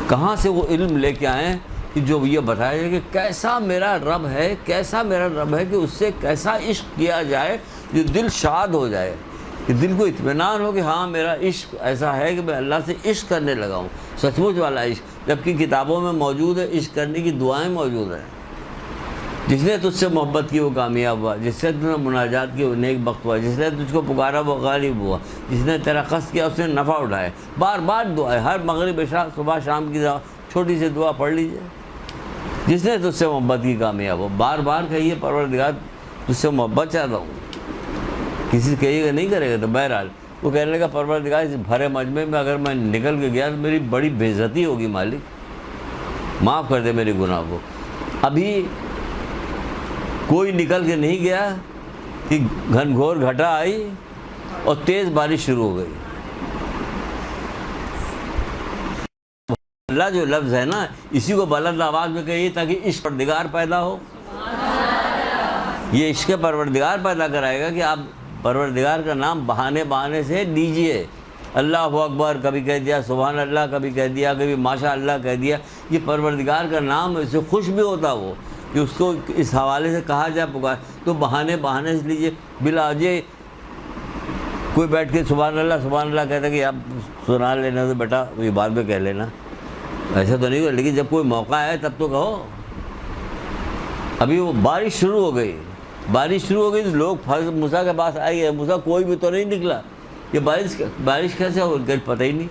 کہاں سے وہ علم لے کے آئے کہ جو یہ بتایا جائے کہ کیسا میرا رب ہے کہ اس سے کیسا عشق کیا جائے جو دل شاد ہو جائے، کہ دل کو اطمینان ہو کہ ہاں میرا عشق ایسا ہے کہ میں اللہ سے عشق کرنے لگا ہوں، سچ مچ والا عشق۔ جبکہ کتابوں میں موجود ہے، عشق کرنے کی دعائیں موجود ہیں۔ جس نے تجھ سے محبت کی وہ کامیاب ہوا، جس سے تجھ نے مناجات کی وہ نیک بخت ہوا، جس نے تجھ کو پکارا وہ غالب ہوا، جس نے تیرا قصد کیا اس نے نفع اٹھائے۔ بار بار دعا ہے، ہر مغرب عشاء صبح شام کی چھوٹی سی دعا پڑھ لیجئے۔ جس نے تجھ سے محبت کی کامیاب ہو، بار بار کہیے پروردگار تجھ سے محبت چاہتا ہوں۔ کسی سے کہیے گا نہیں کرے گا تو بہرحال وہ کہنے لگا پروردگار اس بھرے مجمع میں اگر میں نکل کے گیا تو میری بڑی بے عزتی ہوگی، مالک معاف کر دے میرے گناہ کو۔ ابھی کوئی نکل کے نہیں گیا کہ گھن گھور گھٹا آئی اور تیز بارش شروع ہو گئی۔ اللہ جو لفظ ہے نا، اسی کو بلند آواز میں کہیے تاکہ عشق پروردگار پیدا ہو۔ یہ عشق پروردگار پیدا کرائے گا کہ آپ پروردگار کا نام بہانے سے لیجئے، اللہ اکبر کبھی کہہ دیا، سبحان اللہ کبھی کہہ دیا، کبھی ماشاء اللہ کہہ دیا. یہ پروردگار کا نام ہے، اس سے خوش بھی ہوتا وہ کہ اس کو اس حوالے سے کہا جائے پکار. تو بہانے سے لیجیے، بلا وجہ کوئی بیٹھ کے سبحان اللہ کہتا کہ آپ سنا لینا تو بیٹا یہ بعد میں کہہ لینا، ایسا تو نہیں ہو. لیکن جب کوئی موقع آئے تب تو کہو. ابھی وہ بارش شروع ہو گئی تو لوگ موسیٰ کے پاس آئے، موسیٰ کوئی بھی تو نہیں نکلا، یہ بارش کیسے ہو گئی پتہ ہی نہیں.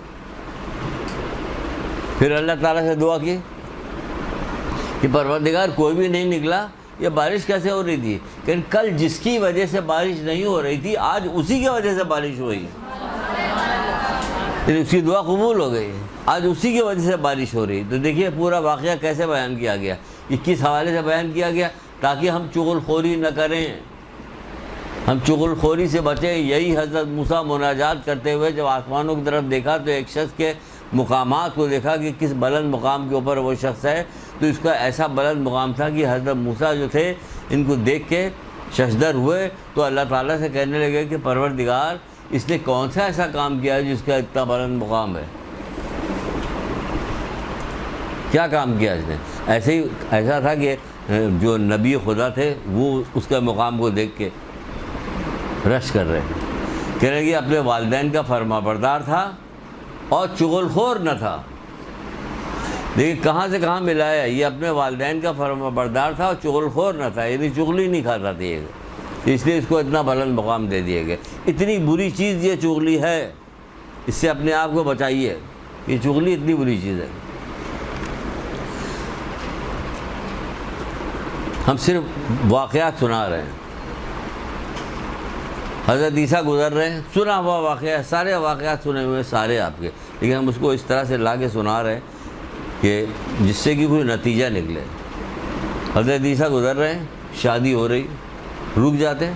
پھر اللہ تعالیٰ سے دعا کی کہ پروردگار کوئی بھی نہیں نکلا، یہ بارش کیسے ہو رہی تھی؟ کہ کل جس کی وجہ سے بارش نہیں ہو رہی تھی آج اسی کی وجہ سے بارش ہوئی، اس کی دعا قبول ہو گئی، آج اسی کی وجہ سے بارش ہو رہی. تو دیکھیے پورا واقعہ کیسے بیان کیا گیا، 21 حوالے سے بیان کیا گیا تاکہ ہم چغل خوری نہ کریں، ہم چغل خوری سے بچیں. یہی حضرت موسیٰ مناجات کرتے ہوئے جب آسمانوں کی طرف دیکھا تو ایک شخص کے مقامات کو دیکھا کہ کس بلند مقام کے اوپر وہ شخص ہے. تو اس کا ایسا بلند مقام تھا کہ حضرت موسیٰ جو تھے ان کو دیکھ کے ششدر ہوئے. تو اللہ تعالیٰ سے کہنے لگے کہ پروردگار اس نے کون سا ایسا کام کیا ہے جس کا اتنا بلند مقام ہے، کیا کام کیا اس نے؟ ایسا تھا کہ جو نبی خدا تھے وہ اس کے مقام کو دیکھ کے رش کر رہے، کہہ رہے کہ اپنے والدین کا فرما بردار تھا اور چغل خور نہ تھا. دیکھیے کہاں سے کہاں ملایا، یہ اپنے والدین کا فرما بردار تھا اور چغل خور نہ تھا، یعنی چغلی نہیں کھاتا تھا، اس لیے اس کو اتنا بلند مقام دے دیا گیا. اتنی بری چیز یہ چغلی ہے، اس سے اپنے آپ کو بچائیے، یہ چغلی اتنی بری چیز ہے. ہم صرف واقعات سنا رہے ہیں. حضرت عیسیٰ گزر رہے ہیں، سنا ہوا واقعہ، سارے واقعات سنے ہوئے سارے آپ کے، لیکن ہم اس کو اس طرح سے لا کے سنا رہے ہیں کہ جس سے کہ کوئی نتیجہ نکلے. حضرت عیسیٰ گزر رہے ہیں، شادی ہو رہی، رک جاتے،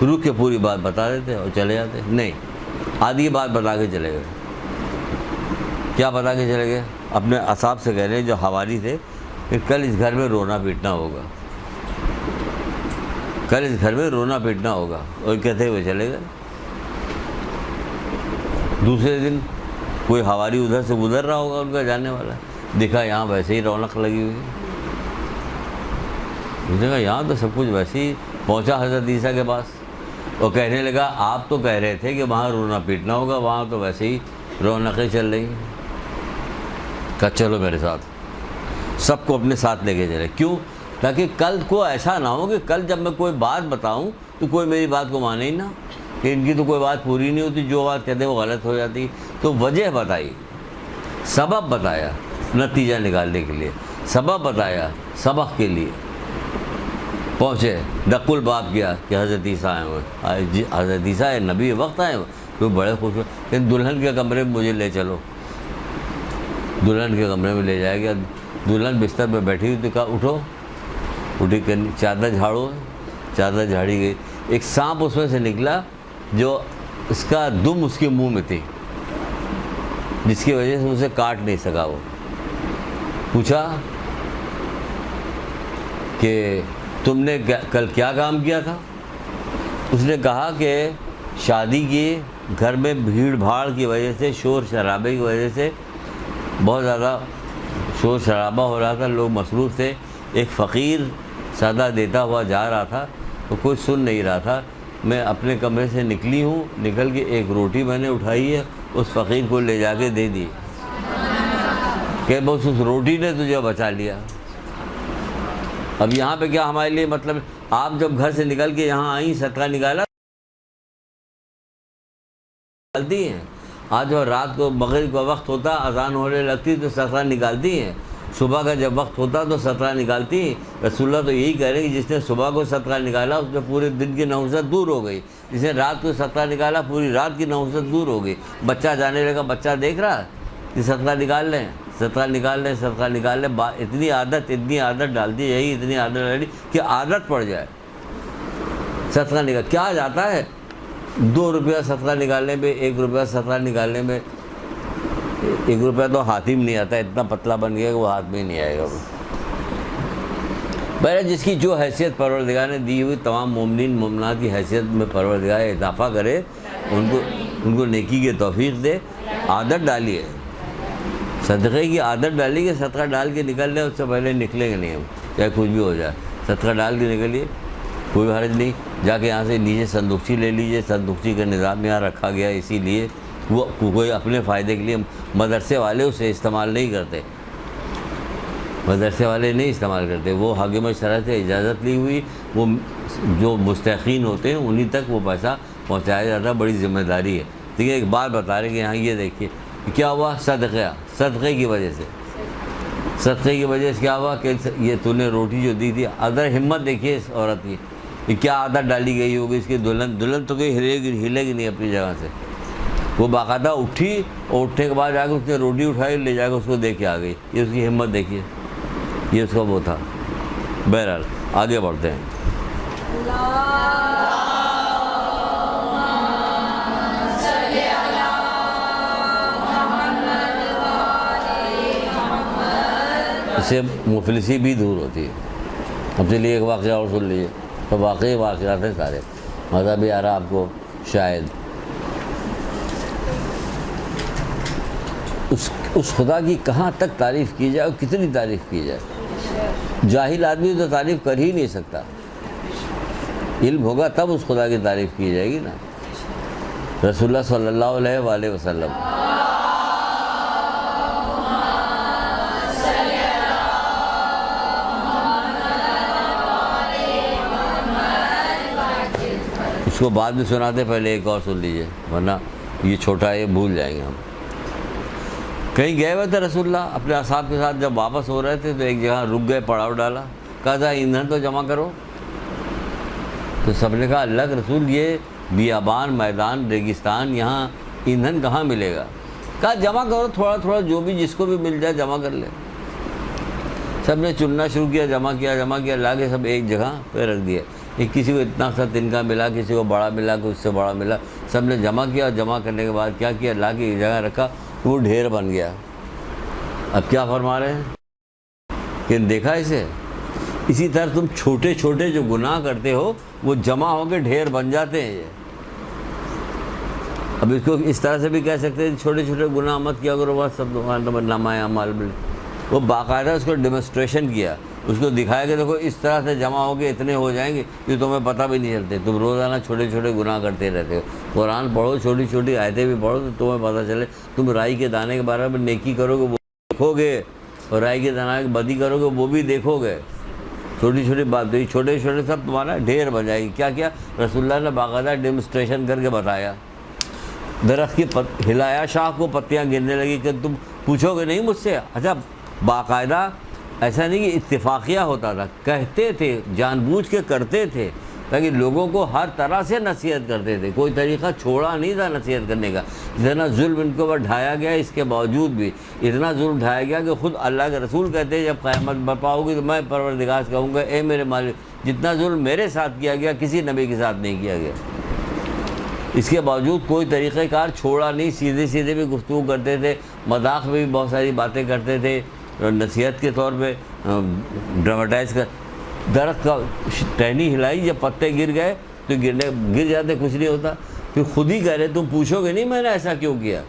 رک کے پوری بات بتا دیتے اور چلے جاتے. نہیں، آدھی بات بتا کے چلے گئے. کیا بتا کے چلے گئے؟ اپنے اصحاب سے کہہ رہے ہیں جو حوالی تھے کہ کل اس گھر میں رونا پیٹنا ہوگا، کل اس گھر میں رونا پیٹنا ہوگا، اور کہتے ہوئے چلے گئے. دوسرے دن کوئی حوالی ادھر سے گزر رہا ہوگا ان کا جانے والا، دیکھا یہاں ویسے ہی رونق لگی ہوئی، اس نے کہا یہاں تو سب کچھ ویسے ہی. پہنچا حضرت عیسیٰ کے پاس اور کہنے لگا آپ تو کہہ رہے تھے کہ وہاں رونا پیٹنا ہوگا، وہاں تو ویسے ہی رونقیں چل رہی ہیں. کہا چلو میرے ساتھ، سب کو اپنے ساتھ لے کے چلے. کیوں؟ تاکہ کل کو ایسا نہ ہو کہ کل جب میں کوئی بات بتاؤں تو کوئی میری بات کو مانے ہی نہ، کہ ان کی تو کوئی بات پوری نہیں ہوتی، جو بات کہتے ہیں وہ غلط ہو جاتی. تو وجہ بتائی، سبب بتایا نتیجہ نکالنے کے لیے، سبب بتایا سبق کے لیے. پہنچے، دق الباب کیا کہ حضرت عیسیٰ آئے ہوئے، حضرت عیسیٰ نبی وقت آئے ہوئے. تو بڑے خوش ہوئے کہ دلہن کے کمرے میں مجھے لے چلو. دلہن کے کمرے میں لے جائے گا. دلہن بستر پہ بیٹھی ہوئی تو کہا اٹھو، اٹھی کہ چادر جھاڑو، چادر جھاڑی گئی. ایک سانپ اس میں سے نکلا جو اس کا دم اس کے منہ میں تھی، جس کی وجہ سے اسے کاٹ نہیں سکا. وہ پوچھا کہ تم نے کل کیا کام کیا تھا؟ اس نے کہا کہ شادی کی، گھر میں بھیڑ بھاڑ کی وجہ سے، شور شرابے کی وجہ سے بہت زیادہ شور شرابہ ہو رہا تھا، لوگ مصروف تھے. ایک فقیر صدا دیتا ہوا جا رہا تھا تو کوئی سن نہیں رہا تھا. میں اپنے کمرے سے نکلی ہوں، نکل کے ایک روٹی میں نے اٹھائی ہے، اس فقیر کو لے جا کے دے دی کہ بس اس روٹی نے تجھے بچا لیا. اب یہاں پہ کیا ہمارے لیے مطلب، آپ جب گھر سے نکل کے یہاں آئیں صدقہ نکالا نکالتی ہیں. آج جو رات کو مغرب کا وقت ہوتا، اذان ہونے لگتی تو صدقہ نکالتی ہیں. صبح کا جب وقت ہوتا تو صدقہ نکالتی ہیں. رسول اللہ تو یہی کہہ رہے ہیں کہ جس نے صبح کو صدقہ نکالا اس میں پورے دن کی نحوست دور ہو گئی، جس نے رات کو صدقہ نکالا پوری رات کی نحوست دور ہو گئی. بچہ جانے لگا، بچہ دیکھ رہا کہ صدقہ نکال لیں، صدقہ نکال لیں، صدقہ نکال لیں. اتنی عادت ڈال دی، یہی اتنی عادت ڈال دی کہ عادت پڑ جائے. صدقہ نکال کیا جاتا ہے؟ 2 روپیہ صدقہ نکالنے میں، 1 روپیہ صدقہ نکالنے میں. 1 روپیہ تو ہاتھ ہی میں نہیں آتا، اتنا پتلا بن گیا کہ وہ ہاتھ میں ہی نہیں آئے گا. پہلے جس کی جو حیثیت پروردگار نے دی ہوئی، تمام مومنین مومنات کی حیثیت میں پروردگار اضافہ کرے ان کو نیکی کی توفیق دے. عادت ڈالیے صدقے کی، عادت ڈالیے کہ صدقہ ڈال کے نکل لیں، اس سے پہلے نکلیں گے نہیں ہم، چاہے کچھ بھی ہو جائے. صدقہ ڈال کے نکلیے، کوئی حرج نہیں. جا کے یہاں سے نیچے صندوقچی لے لیجئے. صندوقچی کا نظام یہاں رکھا گیا اسی لیے، وہ کوئی اپنے فائدے کے لیے. مدرسے والے اسے استعمال نہیں کرتے، مدرسے والے نہیں استعمال کرتے. وہ حاکم شرع سے اجازت لی ہوئی، وہ جو مستحقین ہوتے ہیں انہی تک وہ پیسہ پہنچایا جاتا ہے. بڑی ذمہ داری ہے. ٹھیک ہے، ایک بات بتا رہے کہ یہاں یہ دیکھیے کیا ہوا. صدقے کی وجہ سے، صدقے کی وجہ سے کیا ہوا کہ یہ تو نے روٹی جو دی تھی، ادر ہمت دیکھیے اس عورت کی، یہ کیا عادت ڈالی گئی ہوگی اس کی. دلہن تو کوئی ہلے گی نہیں اپنی جگہ سے. وہ باقاعدہ اٹھی اور اٹھنے کے بعد جا کے اس نے روٹی اٹھائی، لے جا کے اس کو دے کے آ گئی. یہ اس کی ہمت دیکھیے، یہ اس کا وہ تھا. بہرحال آگے بڑھتے ہیں. اس سے مفلسی بھی دور ہوتی ہے. اب چلیے ایک واقعہ اور سن لیجیے. تو واقعی واقعات ہیں سارے، مزہ بھی آ رہا آپ کو شاید. اس خدا کی کہاں تک تعریف کی جائے اور کتنی تعریف کی جائے. جاہل آدمی تو تعریف کر ہی نہیں سکتا. علم ہوگا تب اس خدا کی تعریف کی جائے گی نا. رسول اللہ صلی اللہ علیہ وآلہ وسلم اس کو بعد میں سناتے، پہلے ایک اور سن لیجئے ورنہ یہ چھوٹا ہے، بھول جائیں گے ہم. کہیں گئے ہوئے تھے رسول اللہ اپنے اصحاب کے ساتھ. جب واپس ہو رہے تھے تو ایک جگہ رک گئے، پڑاؤ ڈالا. کہا تھا ایندھن تو جمع کرو. تو سب نے کہا اللہ کے رسول یہ بیابان، میدان، ریگستان، یہاں ایندھن کہاں ملے گا. کہا جمع کرو تھوڑا تھوڑا، جو بھی جس کو بھی مل جائے جمع کر لے. سب نے چننا شروع کیا، جمع کیا لا کے سب ایک جگہ پہ رکھ دیا. ایک کسی کو اتنا سا تنکا ملا، کسی کو بڑا ملا، کچھ سے بڑا ملا. سب نے جمع کیا. جمع کرنے کے بعد کیا کیا، لا کے ایک جگہ رکھا، وہ ڈھیر بن گیا. اب کیا فرما رہے ہیں کہ دیکھا اسے. اسی طرح تم چھوٹے چھوٹے جو گناہ کرتے ہو وہ جمع ہو کے ڈھیر بن جاتے ہیں. یہ اب اس کو اس طرح سے بھی کہہ سکتے ہیں چھوٹے چھوٹے گناہ مت کیا کرو، بس سب نامہ اعمال میں. وہ باقاعدہ اس کو ڈیمونسٹریشن کیا، اس کو دکھایا کہ دیکھو اس طرح سے جمع ہو کے اتنے ہو جائیں گے کہ تمہیں پتہ بھی نہیں چلتے. تم روزانہ چھوٹے چھوٹے گناہ کرتے رہتے ہو. قرآن پڑھو، چھوٹی چھوٹی آیتیں بھی پڑھو تو تمہیں پتہ چلے. تم رائی کے دانے کے بارے میں نیکی کرو گے وہ دیکھو گے، اور رائی کے دانے کی بدی کرو گے وہ بھی دیکھو گے. چھوٹی چھوٹی بات، چھوٹے چھوٹے سب تمہارا ڈھیر بن جائے گی. کیا کیا رسول اللہ نے باقاعدہ ڈیمونسٹریشن کر کے بتایا. درخت کی ہلایا شاخ کو، پتیاں گرنے لگی. کہ تم پوچھو گے نہیں مجھ سے. اچھا باقاعدہ ایسا نہیں کہ اتفاقیہ ہوتا تھا، کہتے تھے، جان بوجھ کے کرتے تھے تاکہ لوگوں کو ہر طرح سے نصیحت کرتے تھے. کوئی طریقہ چھوڑا نہیں تھا نصیحت کرنے کا. اتنا ظلم ان کے اوپر ڈھایا گیا، اس کے باوجود بھی اتنا ظلم ڈھایا گیا کہ خود اللہ کے رسول کہتے ہیں جب قیامت برپا ہوگی تو میں پروردگار سے کہوں گا اے میرے مالک، جتنا ظلم میرے ساتھ کیا گیا کسی نبی کے ساتھ نہیں کیا گیا. اس کے باوجود کوئی طریقہ کار چھوڑا نہیں. سیدھے بھی گفتگو کرتے تھے، مذاق میں بھی بہت ساری باتیں کرتے تھے، نصیحت کے طور پہ ڈراماٹائز کر. درخت کا ٹہنی ہلائی، جب پتے گر گئے تو گر جاتے، کچھ نہیں ہوتا. پھر خود ہی کہہ رہے تم پوچھو گے نہیں میں نے ایسا کیوں کیا.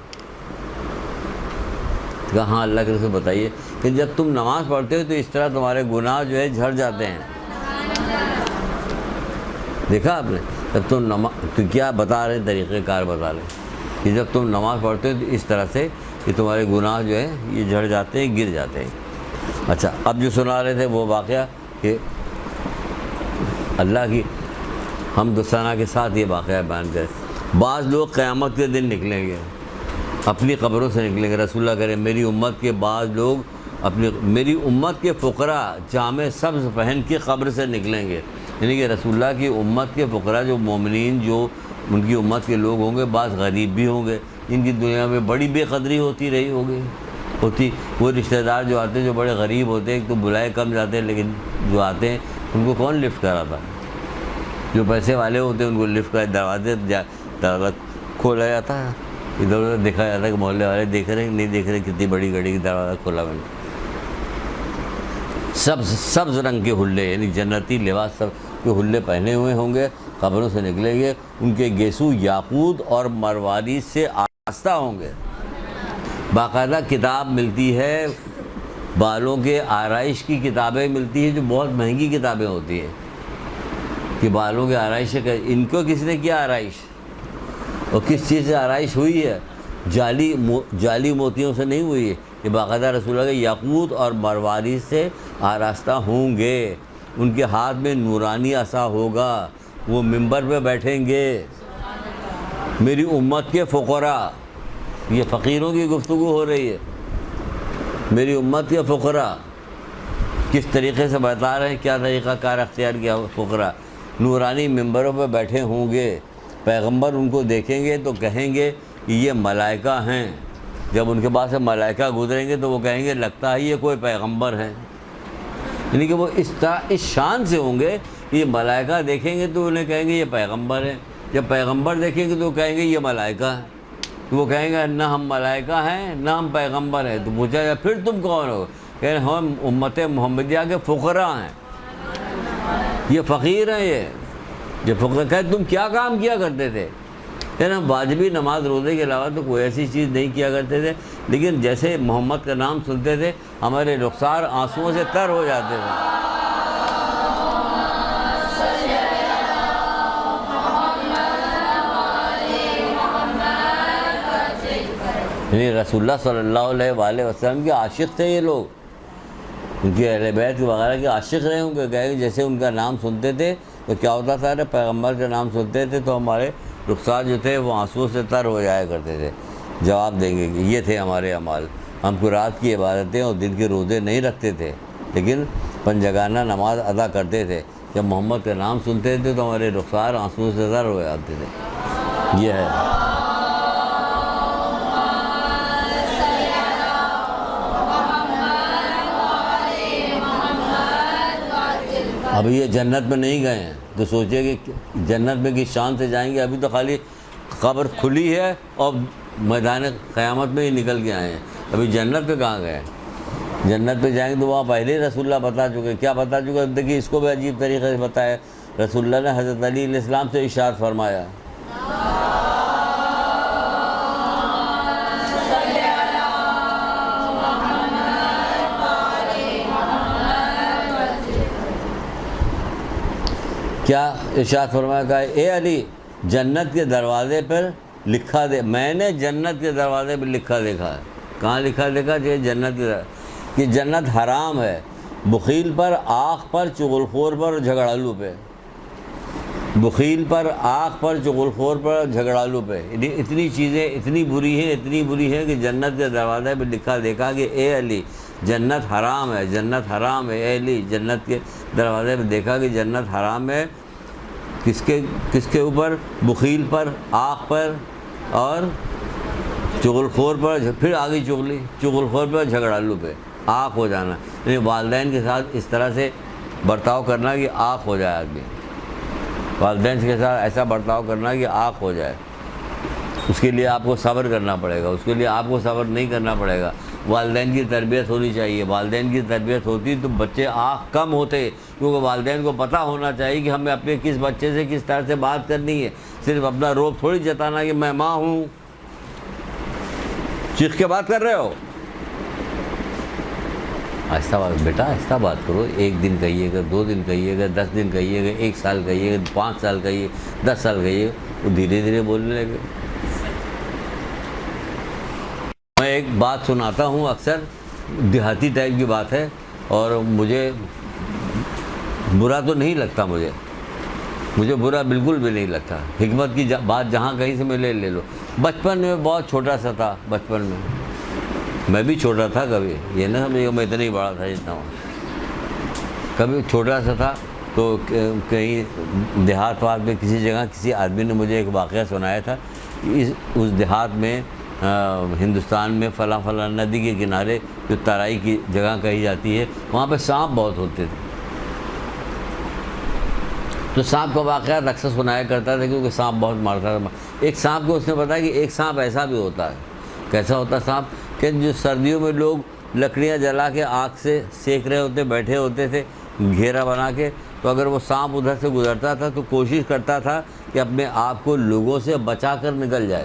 کہا ہاں اللہ کے رسول بتائیے کہ جب تم نماز پڑھتے ہو تو اس طرح تمہارے گناہ جو ہے جھڑ جاتے ہیں. دیکھا آپ نے، جب تم تو کیا بتا رہے ہیں، طریقہ کار بتا رہے ہیں کہ جب تم نماز پڑھتے ہو تو اس طرح سے کہ تمہارے گناہ جو ہے یہ جھڑ جاتے ہیں، گر جاتے ہیں. اچھا اب جو سنا رہے تھے وہ واقعہ کہ اللہ کی حمد و ثنا کے ساتھ یہ واقعہ بیان کرے. بعض لوگ قیامت کے دن نکلیں گے، اپنی قبروں سے نکلیں گے. رسول اللہ کرے میری امت کے بعض لوگ میری امت کے فقراء جامع سبز پہن کے قبر سے نکلیں گے. یعنی کہ رسول اللہ کی امت کے فقراء جو مومنین، جو ان کی امت کے لوگ ہوں گے، بعض غریب بھی ہوں گے، ان کی دنیا میں بڑی بے قدری ہوتی رہی ہوگی. وہ رشتہ دار جو آتے ہیں جو بڑے غریب ہوتے ہیں، ایک تو بلائے کم جاتے ہیں، لیکن جو آتے ہیں ان کو کون لفٹ کراتا؟ جو پیسے والے ہوتے ہیں ان کو لفٹ کر دروازہ کھولا جاتا ہے، ادھر ادھر دیکھا جاتا ہے کہ محلے والے دیکھ رہے ہیں نہیں دیکھ رہے کتنی بڑی گاڑی کی دروازہ کھولا میں نے. سبز رنگ کے حلے، یعنی جنتی لباس سب کے حلے پہنے ہوئے ہوں گے، قبروں سے نکلیں گے، ان کے گیسو یاقوت اور مروارید سے آراستہ ہوں گے۔ باقاعدہ کتاب ملتی ہے، بالوں کے آرائش کی کتابیں ملتی ہیں جو بہت مہنگی کتابیں ہوتی ہیں کہ بالوں کے آرائش ہے۔ ان کو کس نے کیا آرائش، اور کس چیز سے آرائش ہوئی ہے؟ جعلی موتیوں سے نہیں ہوئی ہے، یہ باقاعدہ رسول اللہ کے یاقوت اور مروارید سے آراستہ ہوں گے۔ ان کے ہاتھ میں نورانی عصا ہوگا، وہ منبر پہ بیٹھیں گے۔ میری امت کے فقراء، یہ فقیروں کی گفتگو ہو رہی ہے، میری امت کے فقراء کس طریقے سے بتا رہے ہیں، کیا طریقہ کار اختیار کیا؟ فقراء نورانی منبروں پہ بیٹھے ہوں گے، پیغمبر ان کو دیکھیں گے تو کہیں گے کہ یہ ملائکہ ہیں۔ جب ان کے پاس سے ملائکہ گزریں گے تو وہ کہیں گے لگتا ہے یہ کوئی پیغمبر ہے، یعنی کہ وہ اس شان سے ہوں گے، یہ ملائکہ دیکھیں گے تو انہیں کہیں گے یہ پیغمبر ہے، جب پیغمبر دیکھیں گے تو کہیں گے یہ ملائکہ ہے، تو وہ کہیں گے نہ ہم ملائکہ ہیں نہ ہم پیغمبر ہیں۔ تو پوچھا جائے پھر تم کون ہو؟ کہ ہم امت محمدیہ کے فقراء ہیں، یہ فقیر ہیں، یہ فقیر۔ کہ تم کیا کام کیا کرتے تھے؟ کہ ہم واجبی نماز روزے کے علاوہ تو کوئی ایسی چیز نہیں کیا کرتے تھے، لیکن جیسے محمد کا نام سنتے تھے ہمارے رخسار آنسوؤں سے تر ہو جاتے تھے۔ یعنی رسول اللہ صلی اللہ علیہ وسلم کے عاشق تھے یہ لوگ، ان کی اہل بیت وغیرہ کے عاشق رہے ہوں گے۔ جیسے ان کا نام سنتے تھے تو کیا ہوتا تھا، پیغمبر کا نام سنتے تھے تو ہمارے رخسار جو تھے وہ آنسوؤں سے تر ہو جایا کرتے تھے۔ جواب دیں گے کہ یہ تھے ہمارے اعمال، ہم کو رات کی عبادتیں اور دن کے روزے نہیں رکھتے تھے، لیکن پنجگانہ نماز ادا کرتے تھے۔ جب محمد کا نام سنتے تھے تو ہمارے رخسار آنسوؤں سے تر ہو جاتے تھے۔ یہ ہے۔ ابھی یہ جنت میں نہیں گئے ہیں تو سوچے کہ جنت میں کس شان سے جائیں گے، ابھی تو خالی قبر کھلی ہے اور میدان قیامت میں ہی نکل کے آئے ہیں، ابھی جنت پہ کہاں گئے؟ جنت پہ جائیں گے تو وہاں پہلے ہی رسول اللہ بتا چکے۔ کیا بتا چکے؟ دیکھیے اس کو بھی عجیب طریقے سے بتایا۔ رسول اللہ نے حضرت علی علیہ السلام سے ارشاد فرمایا، کیا ارشاد فرمایا؟ کہا اے علی جنت کے دروازے پر لکھا دے، میں نے جنت کے دروازے پر لکھا دیکھا ہے۔ کہاں لکھا دیکھا؟ جنت کے کہ جنت حرام ہے بخیل پر، آنکھ پر، چغل خور پر اور جھگڑالو پہ۔ بخیل پر، آنکھ پر، چغل خور پر اور جھگڑالو پہ، اتنی چیزیں اتنی بری ہیں کہ جنت کے دروازے پہ لکھا دیکھا کہ اے علی جنت حرام ہے، جنت حرام ہے۔ اے علی جنت کے دروازے پہ دیکھا کہ جنت حرام ہے، کس کے اوپر؟ بخیل پر، آنکھ پر اور چغل خور پر، پھر آگے چغل خور پر، جھگڑالو پہ، آنکھ ہو جانا، یعنی والدین کے ساتھ اس طرح سے برتاؤ کرنا کہ آنکھ ہو جائے آدمی، والدین کے ساتھ ایسا برتاؤ کرنا کہ آنکھ ہو جائے۔ اس کے لیے آپ کو صبر کرنا پڑے گا، اس کے لیے آپ کو صبر نہیں کرنا پڑے گا۔ والدین کی تربیت ہونی چاہیے، والدین کی تربیت ہوتی تو بچے آنکھ کم ہوتے، کیونکہ والدین کو پتہ ہونا چاہیے کہ ہمیں اپنے کس بچے سے کس طرح سے بات کرنی ہے، صرف اپنا روب تھوڑی جتانا کہ میں ماں ہوں، چیخ کے بات کر رہے ہو۔ آہستہ بات بیٹا، آہستہ بات کرو، 1 دن کہیے گا، 2 دن کہیے گا، 10 دن کہیے گا، 1 سال کہیے گا، 5 سال کہیے، 10 سال کہیے، وہ دھیرے دھیرے بولنے لگے۔ میں ایک بات سناتا ہوں، اکثر دیہاتی ٹائپ کی بات ہے اور مجھے برا تو نہیں لگتا، مجھے برا بالکل بھی نہیں لگتا۔ حکمت کی بات جہاں کہیں سے میں لے لو۔ بچپن میں بہت چھوٹا سا تھا، بچپن میں بھی چھوٹا تھا، کبھی یہ نہ سمجھے میں اتنا ہی بڑا تھا جتنا ہوں، کبھی چھوٹا سا تھا تو کہیں دیہات وات میں کسی جگہ کسی آدمی نے مجھے ایک واقعہ سنایا تھا، اس دیہات میں ہندوستان میں فلاں ندی کے کنارے جو ترائی کی جگہ کہی جاتی ہے، وہاں پہ سانپ بہت ہوتے تھے۔ تو سانپ کا واقعہ اکثر سنایا کرتا تھا کیونکہ سانپ بہت مارتا تھا۔ ایک سانپ کو اس نے بتایا کہ ایک سانپ ایسا بھی ہوتا ہے۔ کیسا ہوتا سانپ؟ کہ جو سردیوں میں لوگ لکڑیاں جلا کے آگ سے سیک رہے ہوتے، بیٹھے ہوتے تھے گھیرا بنا کے، تو اگر وہ سانپ ادھر سے گزرتا تھا تو کوشش کرتا تھا کہ اپنے آپ کو لوگوں سے بچا کر نکل جائے،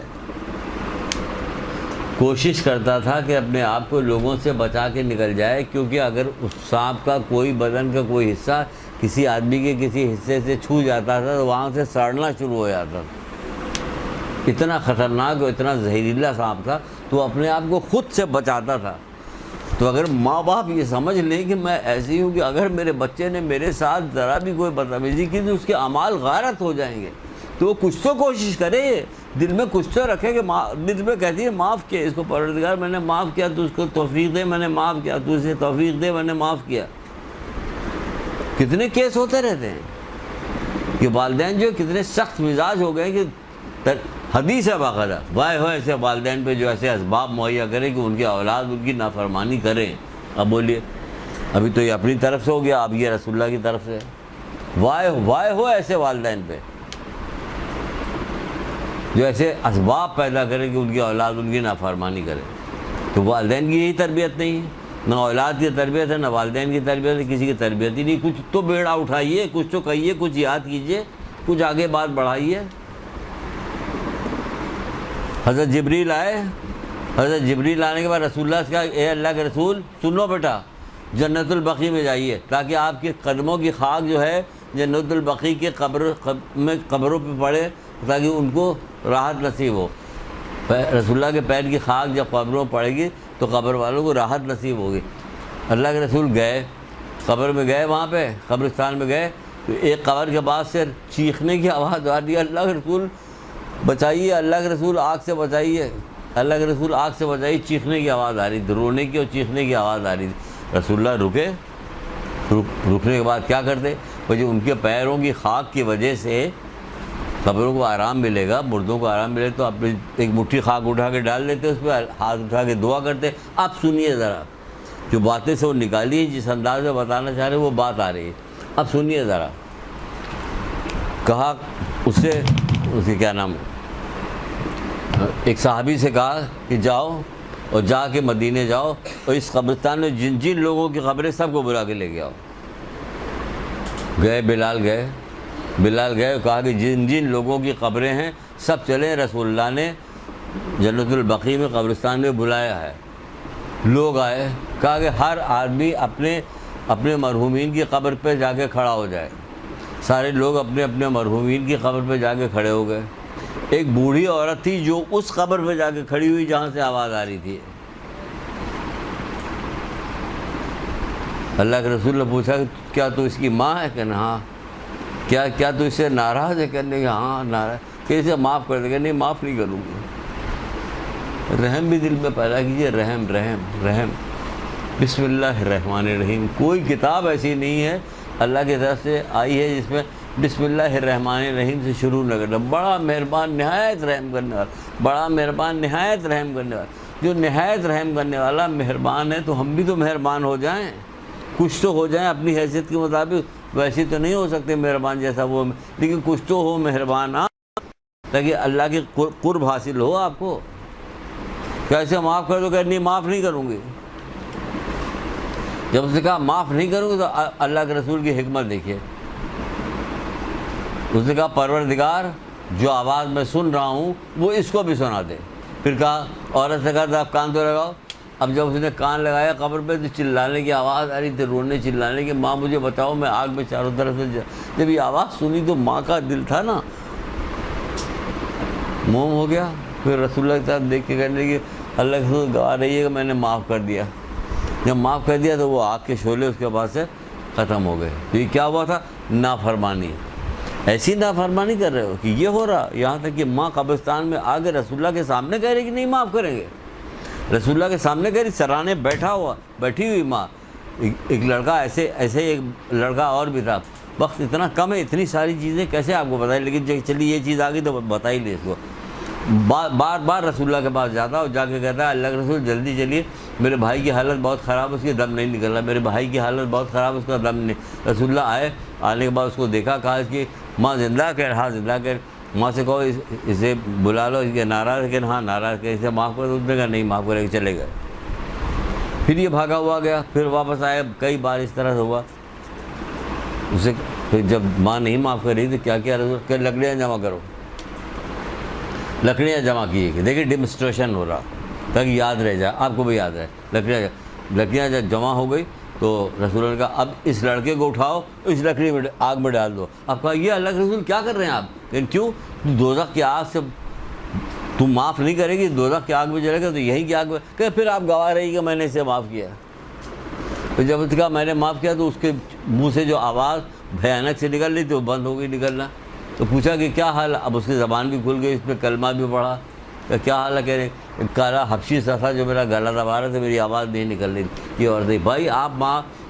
کوشش کرتا تھا کہ اپنے آپ کو لوگوں سے بچا کے نکل جائے، کیونکہ اگر اس سانپ کا کوئی بدن کا کوئی حصہ کسی آدمی کے کسی حصے سے چھو جاتا تھا تو وہاں سے سڑنا شروع ہو جاتا تھا۔ اتنا خطرناک اور اتنا زہریلا سانپ تھا، تو اپنے آپ کو خود سے بچاتا تھا۔ تو اگر ماں باپ یہ سمجھ لیں کہ میں ایسی ہوں کہ اگر میرے بچے نے میرے ساتھ ذرا بھی کوئی بدتمیزی کی تو اس کے اعمال غارت ہو جائیں گے، تو وہ کچھ تو کوشش کرے، دل میں کچھ تو رکھے کہ دل میں کہتی ہے معاف کیا اس کو، پروردگار میں نے معاف کیا، تو اس کو توفیق دے، میں نے معاف کیا، تو اسے توفیق دے، میں نے معاف کیا۔ کتنے کیس ہوتے رہتے ہیں کہ والدین جو کتنے سخت مزاج ہو گئے کہ حدیث ہے باقاعدہ، وائے ہو ایسے والدین پہ جو ایسے اسباب مہیا کرے کہ ان کی اولاد ان کی نافرمانی کریں۔ اب بولیے، ابھی تو یہ اپنی طرف سے ہو گیا، اب یہ رسول اللہ کی طرف سے، وائے ہو ایسے والدین پہ جو ایسے اسباب پیدا کرے کہ ان کی اولاد ان کی نافرمانی کرے۔ تو والدین کی یہی تربیت نہیں ہے، نہ اولاد کی تربیت ہے، نہ والدین کی تربیت ہے، کسی کی تربیت ہی نہیں۔ کچھ تو بیڑا اٹھائیے، کچھ تو کہیے، کچھ یاد کیجئے، کچھ آگے بات بڑھائیے۔ حضرت جبریل آئے، حضرت جبریل آنے کے بعد رسول اللہ سے کہا، اے اللہ کے رسول سنو بیٹا، جنت البقیع میں جائیے تاکہ آپ کے قدموں کی خاک جو ہے جنت البقیع کے قبروں پہ پڑے تاکہ ان کو راحت نصیب ہو۔ رسول اللہ کے پیر کی خاک جب قبروں پڑے گی تو قبر والوں کو راحت نصیب ہوگی۔ اللہ کے رسول گئے، قبر میں گئے، وہاں پہ قبرستان میں گئے تو ایک قبر کے بعد سے چیخنے کی آواز آ رہی ہے، اللہ کے رسول بچائیے، اللہ کے رسول آگ سے بچائیے، اللہ کے رسول آگ سے بچائیے، چیخنے کی آواز آ رہی تھی، رونے کی اور چیخنے کی آواز آ رہی تھی۔ رسول اللہ رکے، رکنے کے بعد کیا کرتے؟ وہ جو ان کے پیروں کی خاک کی وجہ سے قبروں کو آرام ملے گا، مردوں کو آرام ملے تو آپ ایک مٹھی خاک اٹھا کے ڈال دیتے، اس پہ ہاتھ اٹھا کے دعا کرتے۔ آپ سنیے ذرا، جو باتیں سے وہ نکالی، جس انداز میں بتانا چاہ رہے وہ بات آ رہی ہے، اب سنیے ذرا۔ کہا اس سے کیا نام، ایک صحابی سے کہا کہ جاؤ اور جا کے مدینے جاؤ اور اس قبرستان میں جن جن لوگوں کی قبریں سب کو بلا کے لے کے آؤ۔ گئے بلال گئے اور کہا کہ جن جن لوگوں کی قبریں ہیں سب چلیں، رسول اللہ نے جنت البقیع میں قبرستان میں بلایا ہے۔ لوگ آئے، کہا کہ ہر آدمی اپنے مرحومین کی قبر پہ جا کے کھڑا ہو جائے۔ سارے لوگ اپنے اپنے مرحومین کی قبر پہ جا کے کھڑے ہو گئے۔ ایک بوڑھی عورت تھی جو اس قبر پہ جا کے کھڑی ہوئی جہاں سے آواز آ رہی تھی۔ اللہ کے رسول نے پوچھا کہ کیا تو اس کی ماں ہے؟ کہنا ہاں۔ کیا تو اس سے ناراض ہے؟ کہنے کہ ہاں ناراض۔ کہ اسے معاف کر دے؟ کہ نہیں، معاف نہیں کروں گی۔ رحم بھی دل میں پیدا کیجیے، رحم۔ بسم اللہ الرحمن الرحیم، کوئی کتاب ایسی نہیں ہے اللہ کی طرف سے آئی ہے جس میں بسم اللہ الرحمن الرحیم سے شروع نہ کرنا۔ بڑا مہربان، نہایت رحم کرنے والا، بڑا مہربان، نہایت رحم کرنے والا۔ جو نہایت رحم کرنے والا مہربان ہے تو ہم بھی تو مہربان ہو جائیں، کچھ تو ہو جائیں اپنی حیثیت کے مطابق۔ ویسے تو نہیں ہو سکتے مہربان جیسا وہ، لیکن کچھ تو ہو مہربان، تاکہ اللہ کی قرب حاصل ہو آپ کو۔ کیسے معاف کر دو؟ کہ نہیں، معاف نہیں کروں گی۔ جب اس نے کہا معاف نہیں کروں گی تو اللہ کے رسول کی حکمت دیکھیے۔ اس نے کہا پروردگار جو آواز میں سن رہا ہوں وہ اس کو بھی سنا دے۔ پھر کہا، عورت سے کہا تھا آپ کان تو لگاؤ۔ اب جب اس نے کان لگایا قبر پہ تو چلانے کی آواز آ رہی تھی، رونے چلانے کی، ماں مجھے بتاؤ میں آگ میں چاروں طرف سے۔ جب یہ آواز سنی تو ماں کا دل تھا نا موم ہو گیا۔ پھر رسول اللہ کے ساتھ دیکھ کے کہنے کی اللہ کے رسول گواہ رہی ہے کہ میں نے معاف کر دیا۔ جب معاف کر دیا تو وہ آگ کے شعلے اس کے بعد سے ختم ہو گئے۔ تو یہ کیا ہوا تھا؟ نافرمانی۔ ایسی نافرمانی کر رہے ہو کہ یہ ہو رہا، یہاں تک کہ ماں قبرستان میں آگے رسول اللہ کے سامنے کہہ رہی کہ نہیں معاف کریں گے۔ رسول اللہ کے سامنے کہہ رہی، سرانے بیٹھی ہوئی ماں۔ ایک لڑکا ایسے ایک لڑکا اور بھی تھا۔ وقت اتنا کم ہے، اتنی ساری چیزیں کیسے آپ کو بتائیں، لیکن چلیے یہ چیز آ گئی تو بتا ہی لیں اس کو۔ بار رسول اللہ کے پاس جاتا اور جا کے کہتا ہے اللہ کے رسول جلدی چلیے، میرے بھائی کی حالت بہت خراب، اس کی دم نہیں نکل رہا، میرے بھائی کی حالت بہت خراب، اس کا دم نہیں۔ رسول اللہ آنے کے بعد اس کو دیکھا، کہا اس کی ماں زندہ کر، ہاں زندہ کر۔ ماں سے کہو اسے بلا لو، اس کے ناراض کہ ہاں ناراض کہ اسے معاف کر دو۔ اس نے کہا نہیں معاف کرے، چلے گئے۔ پھر یہ بھاگا ہوا گیا، پھر واپس آئے، کئی بار اس طرح سے ہوا۔ اسے پھر جب ماں نہیں معاف کر رہی تو کیا کیا رسول کہ لکڑیاں جمع کرو، لکڑیاں جمع کی. دیکھیے ڈیمونسٹریشن ہو رہا تاکہ یاد رہ جائے، آپ کو بھی یاد رہے. لکڑیاں جب جمع ہو گئی تو رسول نے کہا اب اس لڑکے کو اٹھاؤ، اس لکڑی میں آگ میں ڈال دو. اب کہا یہ اللہ کے رسول کیا کر رہے ہیں آپ؟ لیکن کیوں؟ دوزخ کی آگ سے تم معاف نہیں کرے گی، دوزخ کی آگ میں جلے گا تو یہی کی آگ میں. کہ پھر آپ گواہ رہی کہ میں نے اسے معاف کیا. پھر جب اس نے کہا میں نے معاف کیا تو اس کے منہ سے جو آواز بھیانک سے نکل رہی تھی وہ بند ہو گئی نکلنا. تو پوچھا کہ کیا حال ہے؟ اب اس کی زبان بھی کھل گئی، اس پہ کلمہ بھی پڑھا. کہ کیا حال ہے؟ کہہ رہے ایک کالا حبشی سا تھا جو میرا گلا دبا رہا تھا، میری آواز نہیں نکل رہی تھی. یہ اور تھی بھائی آپ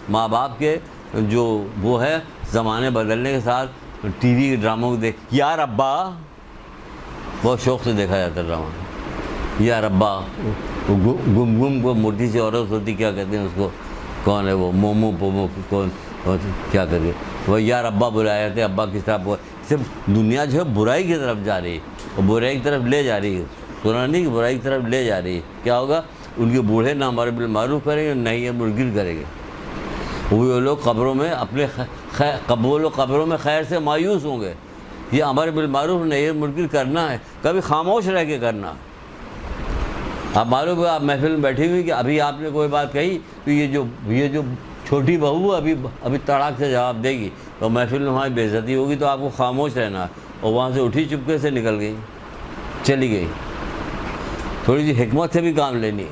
ماں باپ کے جو وہ ہے زمانے بدلنے کے ساتھ ٹی وی کے ڈراموں کو دیکھ، یار ابا بہت شوق سے دیکھا جاتا ڈرامہ. یار ابا گم گم کو موٹی سی عورت ہوتی، کیا کہتے ہیں اس کو، کون ہے وہ، مومو پومو کون کیا کر کے وہ یار ابا بلایا جاتے. ابا کس طرح صرف دنیا جو ہے برائی کی طرف جا رہی ہے، اور برائی کی طرف لے جا رہی ہے. سنا نہیں کہ برائی کی طرف لے جا رہی ہے. کیا ہوگا؟ ان کے بوڑھے نہ امر بالمعروف کریں گے، نہیں مرگل کریں گے. وہ لوگ قبروں میں اپنے قبروں میں خیر سے مایوس ہوں گے. یہ امر بالمعروف نہیں مرگل کرنا ہے، کبھی خاموش رہ کے کرنا. آپ معلوم ہے آپ محفل میں بیٹھی ہوئی کہ ابھی آپ نے کوئی بات کہی تو یہ جو چھوٹی بہو ابھی تڑاک سے جواب دے گی تو محفل میں وہاں بے عزتی ہوگی، تو آپ کو خاموش رہنا. اور وہاں سے اٹھی چپکے سے نکل گئی، چلی گئی. تھوڑی سی حکمت سے بھی کام لینی،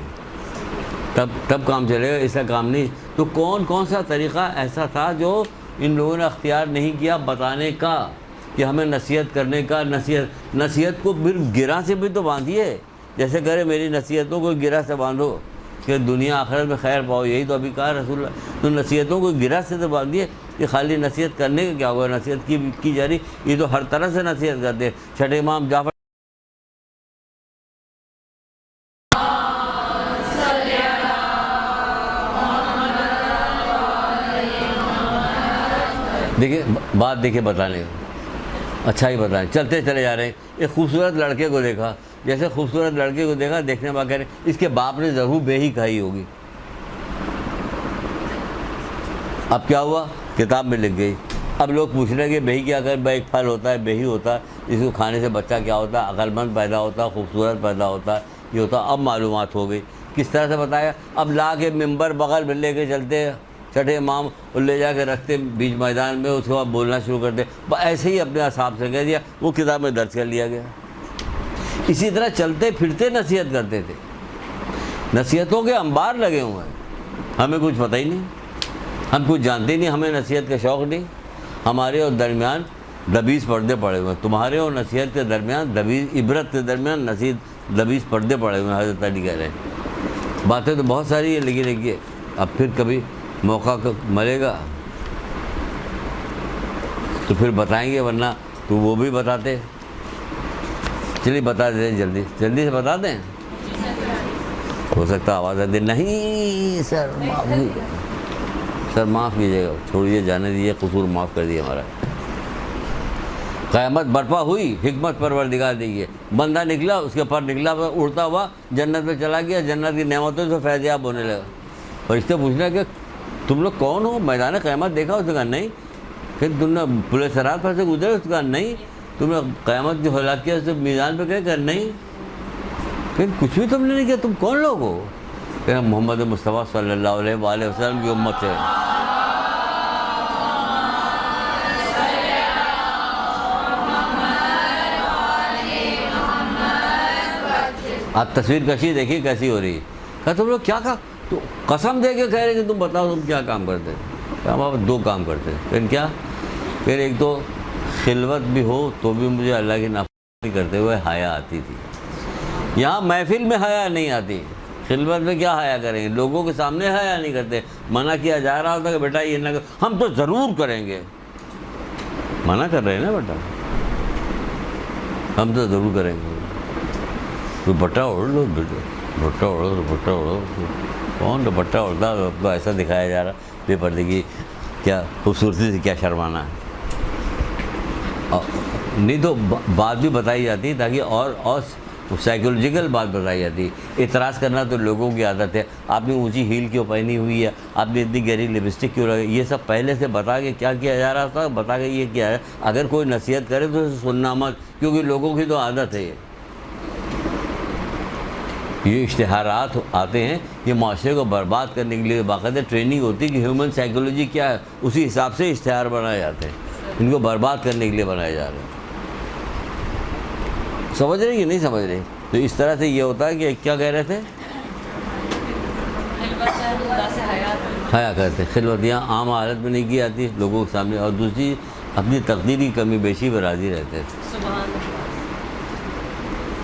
تب کام چلے گا، اس کا کام نہیں. تو کون سا طریقہ ایسا تھا جو ان لوگوں نے اختیار نہیں کیا بتانے کا کہ ہمیں نصیحت کرنے کا. نصیحت کو پھر گرہ سے بھی تو باندھیے، جیسے کرے میری نصیحتوں کو گرہ سے باندھو کہ دنیا آخرت میں خیر پاؤ. یہی تو ابھی کہا رسول اللہ. تو نصیحتوں کو گرہ سے تو باندھیے کہ خالی نصیحت کرنے کا کیا ہوگا، نصیحت کی جا رہی. یہ تو ہر طرح سے نصیحت کرتے ہیں. چھٹے امام جعفر دیکھیے بات دیکھیے بتانے کا، اچھا ہی بتائیں. چلتے چلے جا رہے ہیں، ایک خوبصورت لڑکے کو دیکھا. جیسے خوبصورت لڑکے کو دیکھا، دیکھنے بعد کہہ رہے اس کے باپ نے ضرور بے ہی کھائی ہوگی. اب کیا ہوا؟ کتاب میں لکھ گئی. اب لوگ پوچھ رہے ہیں کہ بہی کیا کر؟ بھائی ایک پھل ہوتا ہے بہی ہوتا ہے، اس کو کھانے سے بچہ کیا ہوتا ہے؟ عقل مند پیدا ہوتا ہے، خوبصورت پیدا ہوتا ہے، یہ ہوتا ہے. اب معلومات ہو گئی. کس طرح سے بتایا؟ اب لا کے ممبر بغل میں لے کے چلتے چھٹے امام، اور لے جا کے رکھتے بیچ میدان میں. اس کے بعد بولنا شروع کرتے. ایسے ہی اپنے حساب سے کہہ دیا، وہ کتاب میں درج کر لیا گیا. اسی طرح چلتے پھرتے نصیحت کرتے تھے. نصیحتوں کے انبار لگے ہوئے ہیں، ہمیں کچھ پتہ ہی نہیں، ہم کچھ جانتے نہیں، ہمیں نصیحت کا شوق نہیں. ہمارے اور درمیان 20 پردے پڑے ہوئے ہیں. تمہارے اور نصیحت کے درمیان 20 عبرت کے درمیان 20 پردے پڑے ہوئے ہیں. حضرت علی کہہ رہے ہیں. باتیں تو بہت ساری ہیں، لیکن دیکھیے اب پھر کبھی موقع ملے گا تو پھر بتائیں گے، ورنہ تو وہ بھی بتاتے. چلیے بتا دیں، جلدی سے بتا دیں. ہو سکتا آواز آ دے، نہیں سر معاف کیجیے، سر معاف کیجیے گا، چھوڑیے جانے دیجیے، قصور معاف کر دیے ہمارا. قیامت برپا ہوئی، حکمت پروردگار دیجیے. بندہ نکلا، اس کے پر نکلا، اڑتا ہوا جنت میں چلا گیا. جنت کی نعمتوں سے فیض یاب ہونے لگا. فرشتے پوچھنا کہ تم لوگ کون ہو؟ میدان قیامت دیکھا؟ اس نے کہا نہیں. پھر تم نے پورے سرات پر سے گزرے؟ اس نے کہا نہیں. تم نے قیامت کی ہلاکت سے میدان پہ گئے؟ کہ نہیں. پھر کچھ بھی تم نے نہیں کیا، تم کون لوگ ہو؟ کہ محمد مصطفیٰ صلی اللہ علیہ وآلہ وسلم کی امت سے. آپ تصویر کشی دیکھیے کیسی ہو رہی ہے. کہا تم لوگ کیا کہا؟ تو قسم دے کے کہہ رہے کہ تم بتاؤ تم کیا کام کرتے ہیں. ہم آپ 2 کام کرتے ہیں. پھر کیا؟ پھر ایک تو خلوت بھی ہو تو بھی مجھے اللہ کی نافرمانی کرتے ہوئے حیا آتی تھی. یہاں محفل میں حیا نہیں آتی. خلوت میں کیا حیا کریں گے؟ لوگوں کے سامنے حیا نہیں کرتے. منع کیا جا رہا ہوتا کہ بیٹا یہ نہ کر، ہم تو ضرور کریں گے. منع کر رہے ہیں نا بیٹا، ہم تو ضرور کریں گے. دوپٹہ اوڑھ لو بیٹا، دوپٹہ اوڑھو، دوپٹہ اوڑھو. کون دوپٹہ اوڑھتا؟ آپ کو ایسا دکھایا جا رہا بے پردگی، کیا خوبصورتی سے کیا شرمانا ہے. نہیں تو بات بھی بتائی جاتی تاکہ اور وہ سائیکولوجیکل بات بتائی جاتی ہے. اعتراض کرنا تو لوگوں کی عادت ہے. آپ نے اونچی ہیل کیوں پہنی ہوئی ہے, آپ نے اتنی گہری لپسٹک کیوں لگائی, یہ سب پہلے سے بتا کے کیا کیا جا رہا تھا, بتا کے یہ کیا ہے. اگر کوئی نصیحت کرے تو اسے سننا مت, کیونکہ لوگوں کی تو عادت ہے. یہ اشتہارات آتے ہیں, یہ معاشرے کو برباد کرنے کے لیے باقاعدہ ٹریننگ ہوتی ہے کہ ہیومن سائیکولوجی کیا ہے, اسی حساب سے اشتہار بنائے جاتے ہیں. ان کو برباد کرنے کے لیے بنائے جا رہے ہیں. سمجھ رہے کہ نہیں سمجھ رہے؟ تو اس طرح سے یہ ہوتا ہے کہ کیا کہہ رہے تھے, حیا کرتے. خلوتیاں عام حالت میں نہیں کی جاتی لوگوں کے سامنے. اور دوسری اپنی تقدیری کمی بیشی پر راضی رہتے تھے.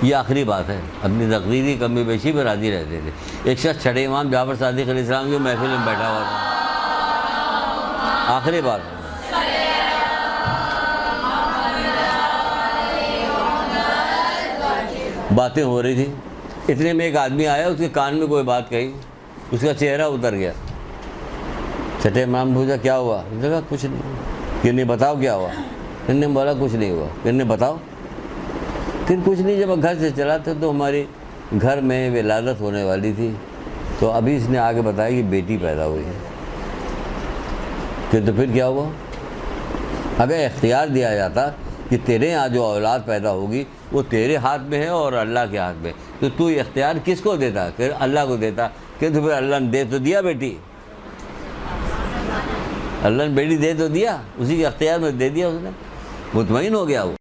یہ آخری بات ہے, اپنی تقدیری کمی بیشی پر راضی رہتے تھے. ایک شخص چھٹے امام جعفر صادق علیہ السلام کی محفل میں بیٹھا ہوا تھا. آخری بات ہے. باتیں ہو رہی تھیں, اتنے میں ایک آدمی آیا, اس کے کان میں کوئی بات کہی, اس کا چہرہ اتر گیا. چھٹے امام پوچھا کیا ہوا, اس نے کہا کچھ نہیں. کہ نہیں بتاؤ کیا ہوا. پھر نے بولا کچھ نہیں ہوا. پھر نے بتاؤ. پھر کچھ نہیں. جب گھر سے چلا تھا تو ہمارے گھر میں ولادت ہونے والی تھی, تو ابھی اس نے آگے بتایا کہ بیٹی پیدا ہوئی ہے. تو پھر کیا ہوا. اگر اختیار دیا جاتا کہ تیرے یہاں جو اولاد پیدا ہوگی وہ تیرے ہاتھ میں ہے اور اللہ کے ہاتھ میں, تو اختیار کس کو دیتا, کہ اللہ کو دیتا. کہ تو پھر اللہ نے دے تو دیا بیٹی, اللہ نے بیٹی دے تو دیا, اسی کے اختیار میں دے دیا. اس نے مطمئن ہو گیا, وہ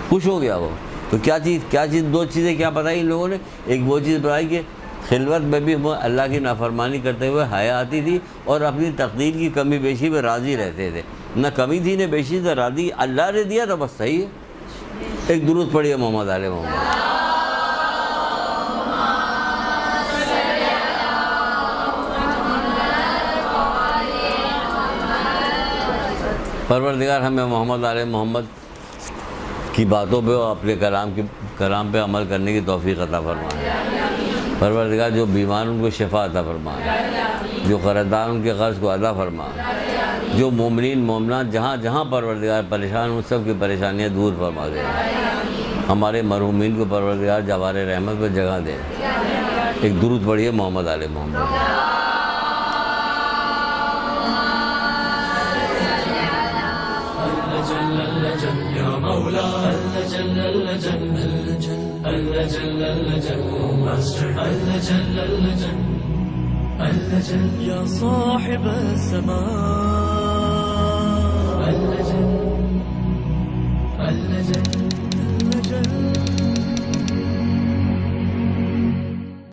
خوش ہو گیا. وہ تو کیا چیز دو چیزیں کیا بتائی ان لوگوں نے. ایک وہ چیز بتائی کہ خلوت میں بھی اللہ کی نافرمانی کرتے ہوئے حیا آتی تھی, اور اپنی تقدیر کی کمی بیشی میں راضی رہتے تھے. نہ کمی تھی نہ بیشی تھی, راضی اللہ نے دیا تو بس صحیح ہے. ایک درود پڑھیے محمد علیہ محمد. پروردگار ہمیں محمد علیہ محمد کی باتوں پہ اور اپنے کلام پہ عمل کرنے کی توفیق عطا فرمائے. پروردگار جو بیمار ان کو شفا عطا فرمائے, جو قرضدار ان کے قرض کو ادا فرمائے, جو مومنین مومنات جہاں جہاں پروردگار پریشان ان سب کی پریشانیاں دور فرما دے. ہمارے مرحومین کو پروردگار جوار رحمت پہ جگہ دے. ایک درود پڑھیے محمد علیہ محمد. يا صاحب السماء